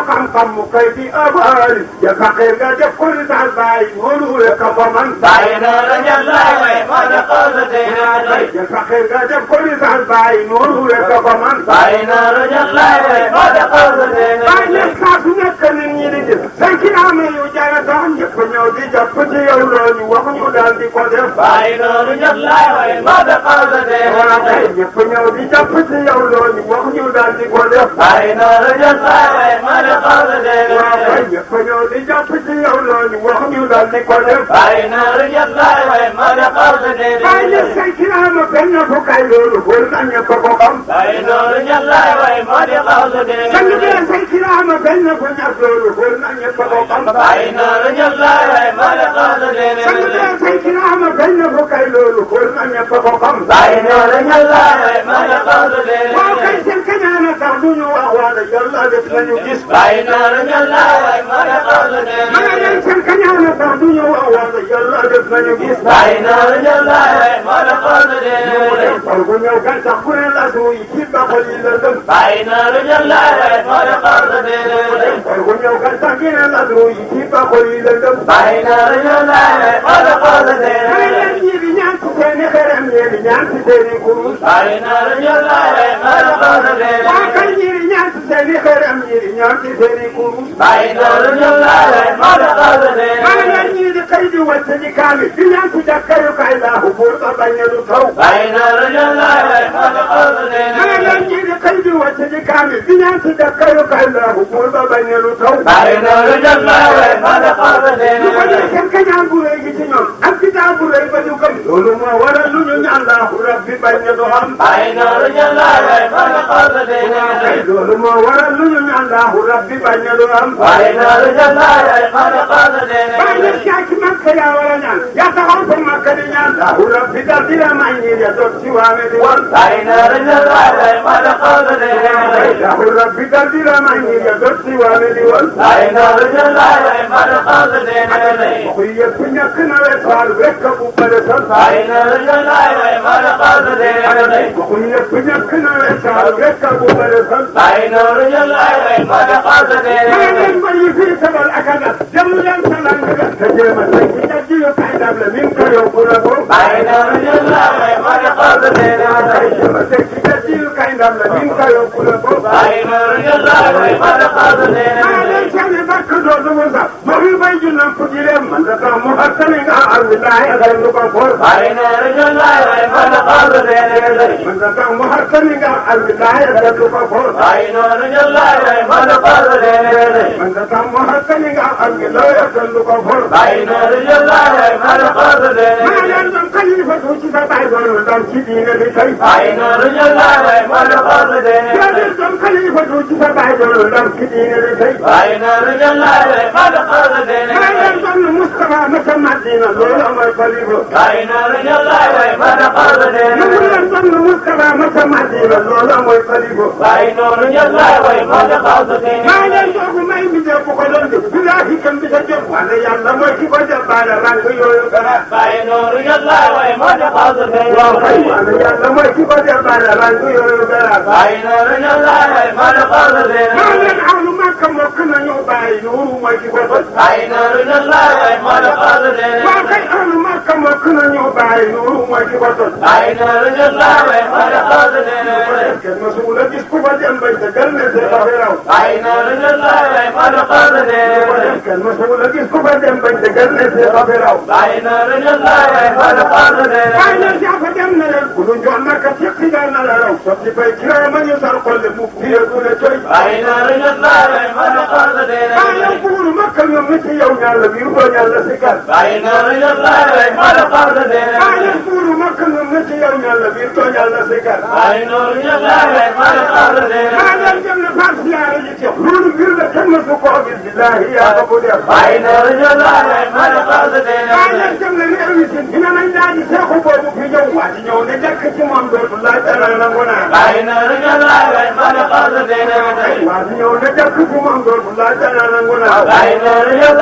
xam-xam mu koy di abal ya faqir nga def ko li tax bàyyi noonu rek a fa man bàyyi noonu jàllaay way moo di xawsa teeray ya faqir nga def ko li tax bàyyi noonu rek a fa man bàyyi noonu jàllaay way moo di xawsa teeray bàyyi ne saa su nekk nit ñi di gis say kiraame yu jara tax ñëpp ñëw di jàpp ci yow loolu wax ñu daal di ko def bàyyi noonu jàllaay way moo di xawsa teeray ñëpp ñëw di jàpp ci yow loolu wax ñu daal di ko def bàyyi noonu jàllaay way moo di xawsa teeray ñëpp ñëw di jàpp ci yow loolu wax ñu daal di ko def bàyyi noonu jàllaay way moo di xawsa teeray bàyyi ne say kiraame benn fu kay loolu wër na ñëpp ko xam bàyyi noonu jàllaay way moo di xawsa sang teeray bee say kiraame benn fu ñàkk loolu wër na ñëpp ko xam bàyyi noonu jàllaay way moo di xawsa sang teeray bee say kiraame benn fu kay loolu wër na ñëpp ko xam bàyyi noonu jàllaay way moo di xawsa waaw kay teeray seen kañaana tax du ñu wax wala yàlla def nañu gis bàyyi noonu jàllaay way moo di xawsa ma ne teeray leen seen kañaana tax du ñu wax wala yàlla def nañu gis bàyyi noonu jàllaay way moo di xawsa teeray fal bu ñëw gàncax bu ne la suy ci baxal yi la dem bàyyi noonu jàllaay way moo di xawsa teeray fal bu ñëw gàncax gi ne la suy ci baxal yi la dem bàyyi noonu jàllaay way moo di xawsa ma ne teeray leen ñii di ñaan ci seeni xerem ñii di ñaan ci seeni kurus bàyyi noonu jàllaay way moo di xawsa waa kay teeray ñii di ñaan ci seeni xerem ñii di ñaan ci seeni kurus bàyyi noonu jàllaay way moo di xawsa ma ne teeray leen ñii di xëy di wàcc ci kaami di ñaan ci jàkkayu kay laahu buur ba bañ a du taw bàyyi noonu jàllaay way moo di xawsa ma ne teeray leen ñii di xëy di wàcc ci kaami di ñaan ci jàkkayu kay laahu buur ba bañ a du taw bàyyi noonu jàllaay way moo di xawsa lu ko dee teeray seen kañaan bu rëy gi ci ñoom ak bidaa bu rëy ba ñu gëm loolu moo waral lu ñu ñaan laahu rabbi bañ a du am bàyyi noonu jàllaay way moo di xawsa teeray loolu moo waral lu ñu ñaan laahu rabbi bañ a du am bàyyi noonu jàllaay way moo di xawsa bàyyi teeray leen yaa ci Makka yaa war a ñaan yaa taxaw fa Makka di ñaan laahu rabbi dal di la may ñi ya doot ci waame di wal bàyyi noonu jàllaay way moo di xawsa teeray laahu rabbi dal di la may ñi ya doot ci waame di wal bàyyi noonu jàllaay way moo di xawsa teeray ku yëpp ñàkk na wet faal rek bu bëre sal bàyyi noonu jàllaay way moo di xawsa teeray ku yëpp ñàkk na wet faal rek bu bëre sal bàyyi noonu jàllaay way moo di xawsa ma teeray leen ba yi fii sabal ak a gas dem leen sa lang ga te jéem a tey ci jajj yu kay dab la min ko yóbbu la ko bàyyi noonu jàllaay way moo di xawsa teeray jéem a tey ci jajj yu kay dab la min ko yóbbu la ko bàyyi noonu jàllaay way moo di xawsa ma teeray leen sani bakk doodu mu sax ma fi bay ju nam fu jireem man da tax mu hattani nga alwilaay ak lu ko for bàyyi noonu jàllaay way moo di xawsa teeray man da tax mu hattani nga alwilaay ak lu ko for bàyyi noonu jàllaay way moo di xawsa teeray man da tax mu hattani nga alwilaay ak lu ko for bàyyi noonu jàllaay way moo di xawsa ma teeray leen doon xalifa tu ci sa baay doon dam ci diine bi tey bàyyi noonu jàllaay way moo di xawsa yaa teeray leen doon xalifa tu ci sa baay doon dam ci diine bi tey bàyyi noonu jàllaay way moo di xawsa ma leen teeray doon Mustafa masa Madina loolu mooy xalifa bàyyi noonu jàllaay way moo di xawsa ma teeray leen doon Mustafa masa Madina loolu mooy xalifa bàyyi noonu jàllaay way moo di xawsa maa teeray leen doogu may mi dee bu ko doon def bilaahi kan bi sa jot wala yàlla mooy ki ko jàppaale rang yooyu gara bàyyi noonu jàllaay way moo di xawsa waaw kay teeray wala yàlla mooy ki ko jàppaale rang yooyu gara bàyyi noonu jàllaay way moo di xawsa maa teeray leen ahlu Makka mokk nañu bàyyi nuuru mooy ki ko tos bàyyi noonu jàllaay way moo di xawsa waaw kay teeray ahlu Makka mokk nañu bàyyi nuuru mooy ki ko tos bàyyi noonu jàllaay way moo di xawsa teeray kenn mësul a gis ku fa dem bañ te gën ne see xafi raw bàyyi noonu jàllaay way moo di xawsa teeray kenn mësul a gis ku fa dem bañ te gën ne see xafi raw bàyyi noonu jàllaay way moo di xawsa waaye teeray nag yaa fa dem na leen ku du njoon naka ci xidaar na la raw sotti fay kiraama ñu sal xolle mu fiye ku ne coy bàyyi noonu jàllaay way moo di xawsa waaye teeray yow buuru Makka ñoom ni ci yow ñaar la biir doo ñaar la si kar bàyyi noonu jàllaay way moo di xawsa waaye teeray yow buuru Makka ñoom ni ci yow ñaar la biir doo ñaar la si kar bàyyi noonu jàllaay way moo di xawsa waaye teeray leen dem na faat siyaare ji ci loolu mbir la kenn mësu koo gis billaahi yaa ko bu def bàyyi noonu jàllaay way moo di xawsa waaye teeray leen dem na réew yi sin dina nañ daal di seexu boobu fi ñëw waa ci ñëw ne jàkk ci moom dootu laaj dana nangu naa bàyyi noonu jàllaay way moo di قصدين وتي واديو نجككم انظر لا جنانغنا بين الرجال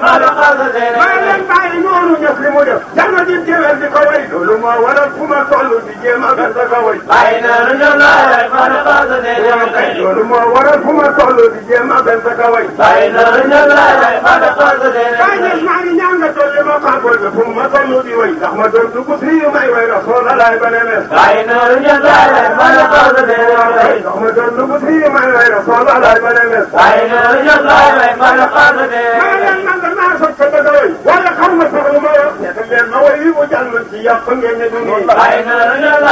ما قصدين ما ينفع نور يسلموا جنة الجبل بقوي لما ولكم صلوا بجمع بسكوي بين الرجال ما قصدين وتي لما ولكم صلوا بجمع بسكوي بين الرجال ما قصدين كان يسمعني نعمة لما قابل ثم صلوا بوي أحمد القدسي ما يوي رسول الله بنمس بين الرجال ما قصدين وتي أحمد القدسي ما يوي رسول الله بنمس بين الرجال ما قصدين ما ينمى الناس الكبدوي ولا خمس الرماء يتكلم نوي وجعل من سياق يندوني بين الرجال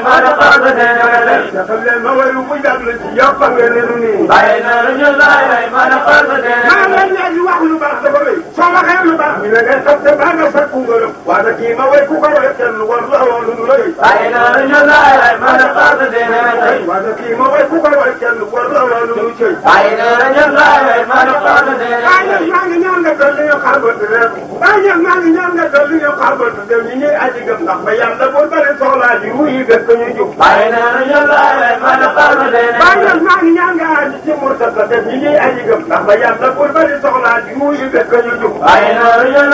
ما قصدين وتي يتكلم نوي وجعل من سياق يندوني بين الرجال ما قصدين ما لن يجي واحد بعد بوي صار خير بعد من الكتب بعد سكوغلو وهذا كيما ويكوكا ويكن والله ولولي بين الرجال ما قصدين وتي وهذا كيما ويكوكا ويكن والله ولولي بين الرجال ما قصدين Banyak yang nyangga dulu kabut dulu. Banyak yang nyangga dulu kabut dulu. Ini aja gemdak. Bayar lebur pada solat diui bertunjuk. بين الرجال ما قصدين Banyak yang nyangga jemur terkata. Ini aja gemdak. Bayar lebur pada solat diui bertunjuk. بين الرجال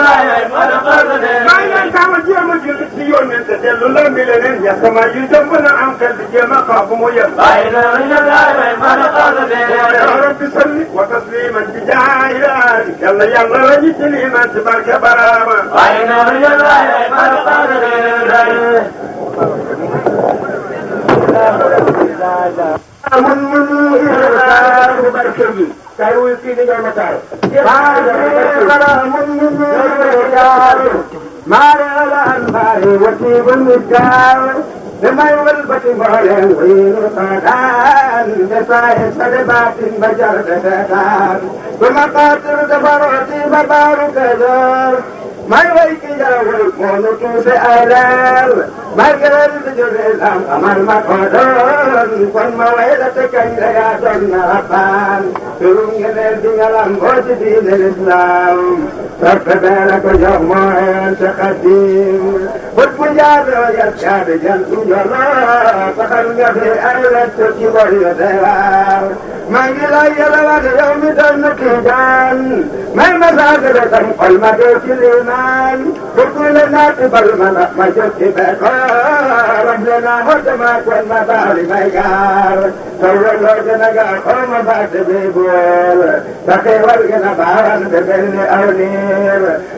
ما قصدين Banyak kawan dia majlis sion nanti dia lulang bilenen ya sama yudam mana angkat dia maka pemuya. بين الرجال ما قصدين Ya Rabbi salli wa tasliman bijahilal. Yalla yalla lagi seliman sebagai barama. بين الرجال ما قصدين Kayu ini jangan macam. Marelan bari wati bungal, demai wal bati marelan wiru tadan, desai sadebatin bajar dedan, bemakatir debaroti babaru kejar. Mai wai ki jawul mono tu se alal, mai gelar jurel am amal makodon, kon mawai datekan ya don napan, turun gelar dingalam boti din Islam. Terkadang aku jamuan sekadim, berpujar ya cari jantung jalan, takkannya di alat terkibar ya dewa. Manggilai ya lawan yang midan nakidan, main masak datang palma kiliman, berkulan nanti balmana majus dibekar, ramlena hotma kuan mabali maigar, tawar naga koma bade bebol, takewal kena baran bebelne awni.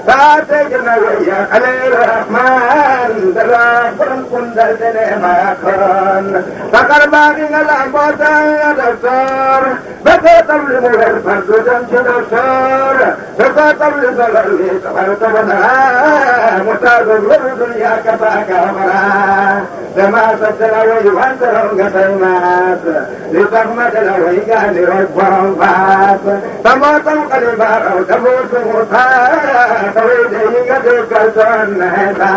Taatena ya Khalil Rahman darah kundal dene makan bakar bagi ngalang botan dasar betul mulai perjuangan dasar betul mulai kabar tabana mutadul dunia kata kamera semasa selalu wantarong gataimat ditahmat lawi gani robbang bas tamatang kalibar tabut muta tawid inga dekalton heta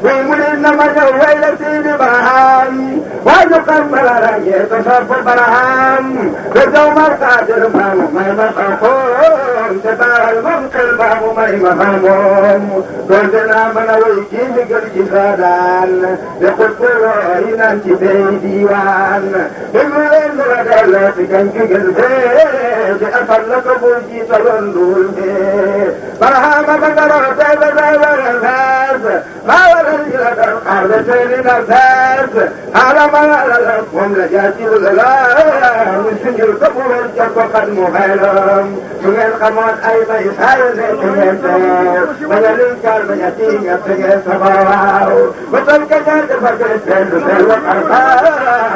wimunin namanya wailati dibahan wajukam balarang yeto sabur baraham kejauh marka jerman may matapon setal mangkel bamu may mahamom kordena manaway kimigal jisadan dekuturo inan cibay diwan wimunin naradala tigang kigalbe di asal nakabulji talon dulbe barahama bagaro tebe nas mawala ilaka arde tele nas alama lakum la jatil la musinjil kabul jakokan muhalam sungai kamat ay bay sayane tente mengalingkar menyatinga tenge sabaw betul kaya sebagai sel arba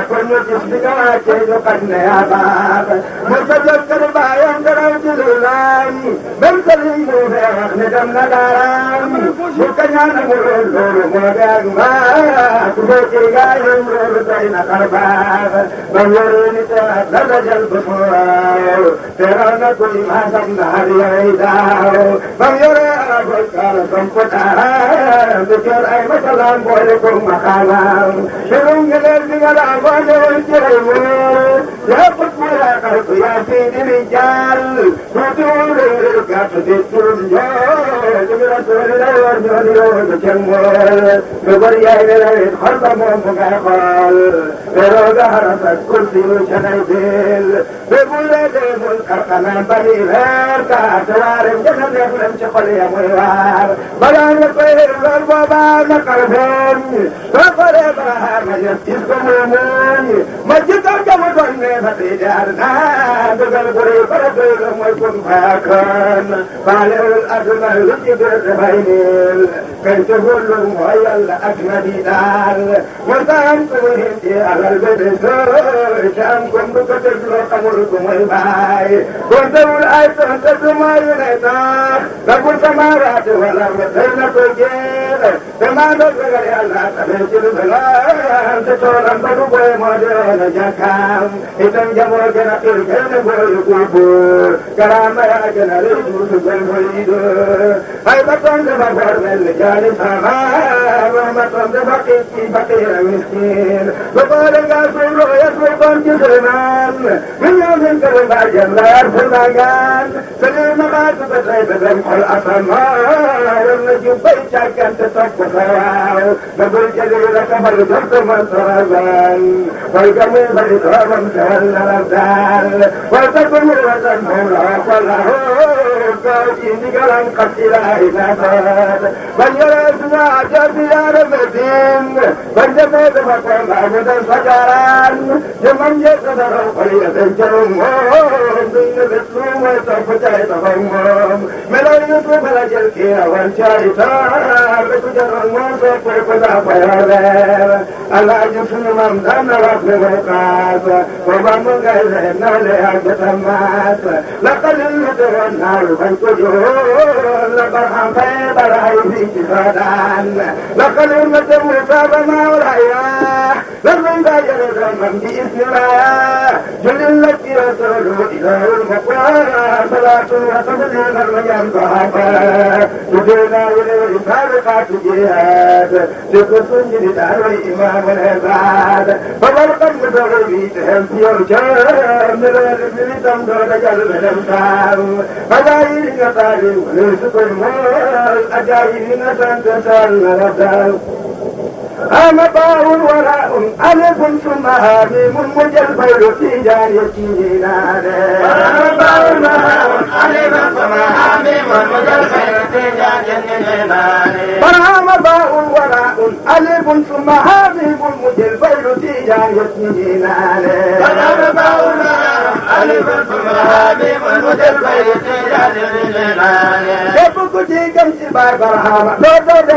kunyo jisdiga cejo kanne abab musajab kerbayang garau jilulan bensaling muhak nedam nadaram bukannya namurul muhak ma kubeki gayung rutaina karbab bangurin terat ladajal besur terana kuli masam nahari aidau bangyore abul kal komputara pikir ay masalam boleh kong makalam sirung gelar tingala abadol cirimu dapat mula kalkuyasi dirijal tutur kat diturun رسول الله ورجل يوم تشمل ببريا إلى خلق من فقال بلو ظهرت كرسي وشنيبيل ببولد القرقنا بريفير كاتوار جنن يخلم شقل يا مويوار بلان الطير والبابا نقربين فقر إبراهيم يستيسكم المون مجد الجمدون فتجارنا بقل قريب رسول ويكون فاكن بالغ الأجمل لجبر الربينيل كي تقول المهيل أجنبي دار وتنقلهم على البدسور شامكم بكتب قمركم الباي كنتم الآيتون تسمى ينيتاك لكل سمارات والأرض سينة الجيل كما نزل الله تبيت البلان تتولم بدوبي مدين جاكام إذن جمع جنقل كين بويكوبور كرام يا جنال يجوز بالمريد هيبتون دفر للجانب سماء رحمتون دفقيت في بقير مسكين بقال قاسم له يسوقون جسرمان من يوم كرم جنة يرفضان سليم غات بسيط بمح الأسماء والنجوم بيشاك أنت تكفر نقول جليل كبر جرد من طربان والجميل بريد من سهل الأبدال والتكن الوطن مولا فله كاجين قلن قتلا إنفاد من يرسنا جزيار مدين من جميل مقام عبدا سجاران يمن يقدر قليل جرم دين بسلوم ويتفجع تفهم ملو يطلب لجلكي وانشارتار بسجر الموسى فيقضى فيرغير الله يسن من دم رفل وقاس ومن غير نولي أجتمات لقد المدر النار فانكجور لقرحا فيبر عيدي جسادان لقد المدر مصاب ما والحياة لمن داجر زمن بإذن الله جل لك رسول إله المقوار صلاة وتسليم الرجال صحابة تجينا إليه سابقات جهاد تقصن جدار الإمام العباد فبرقم بغيبيتهم في الجام من الإبن تمدر جلب الأمثال فجايين قطاري وليسك المال أجايين تنتسل الأبدال أمطار وراء ألف ثم هاميم مجلبير في جاريتي نادي أمطار وراء ألف ثم هاميم مجلبير في جاريتي نادي أمطار وراء ألف ثم هاميم مجلبير في جاريتي نادي أمطار وراء ألف ثم هاميم مجلبير في جاريتي نادي يبقى تيجي سباي برهام لو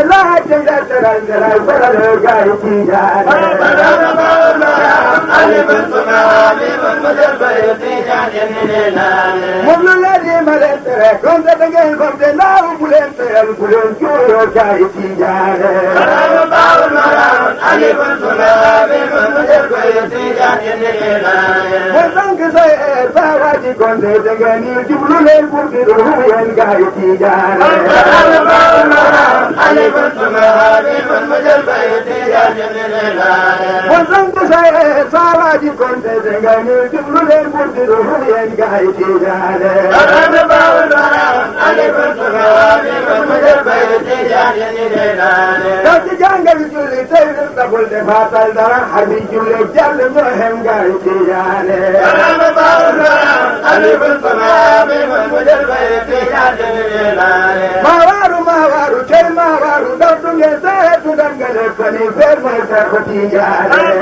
لا تجد ترى جايتي جاني مبلو الذي ملنت كنت تجيل فمت ناو بلنت البلن كيو جايتي جاني وزنك سيئر فاواجي كنت تجيني جبلو للبرد روحين جايتي جاني وزنك سيئر فاواجي كنت تجيني جبلو للبرد روحين جايتي جاني تاتي جانجل جولي تير تقول دفاتل درا حبي جولي جل مهم جايتي جاني ماوارو چل ماوارو دردو يزايد دنگل فني فير ميتا خطي جاني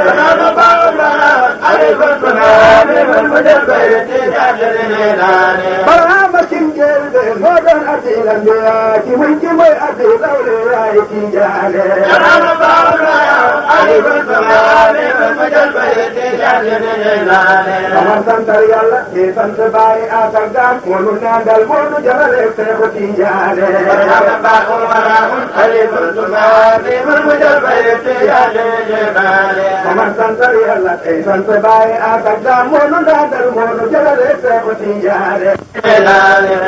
برهام سنجل دي مودن أديل أنبياء كي ويكي مي أديل أولي رايكي جاني Amar santar yalla ke sant baay atak dam monu nandal monu jarale te ko tijaale ba ko maramun khaliful tumari man mujal bayti yale jebale Amar santar yalla ke sant baay atak dam monu nandal monu jarale te ko tijaale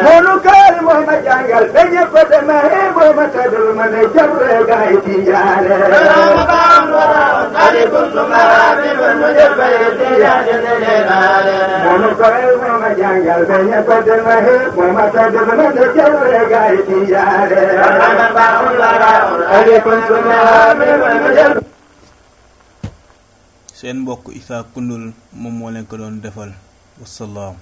monu kal mo ma jangal beje ko de ma hebo ma tadul man jarre gaay tijaale Mono koy mama jangal be ñepp de ma he mama ta de ma de jawre gaay ti jaare seen mbokk Issa Koundoul moom moo leen ko doon defal wasalaam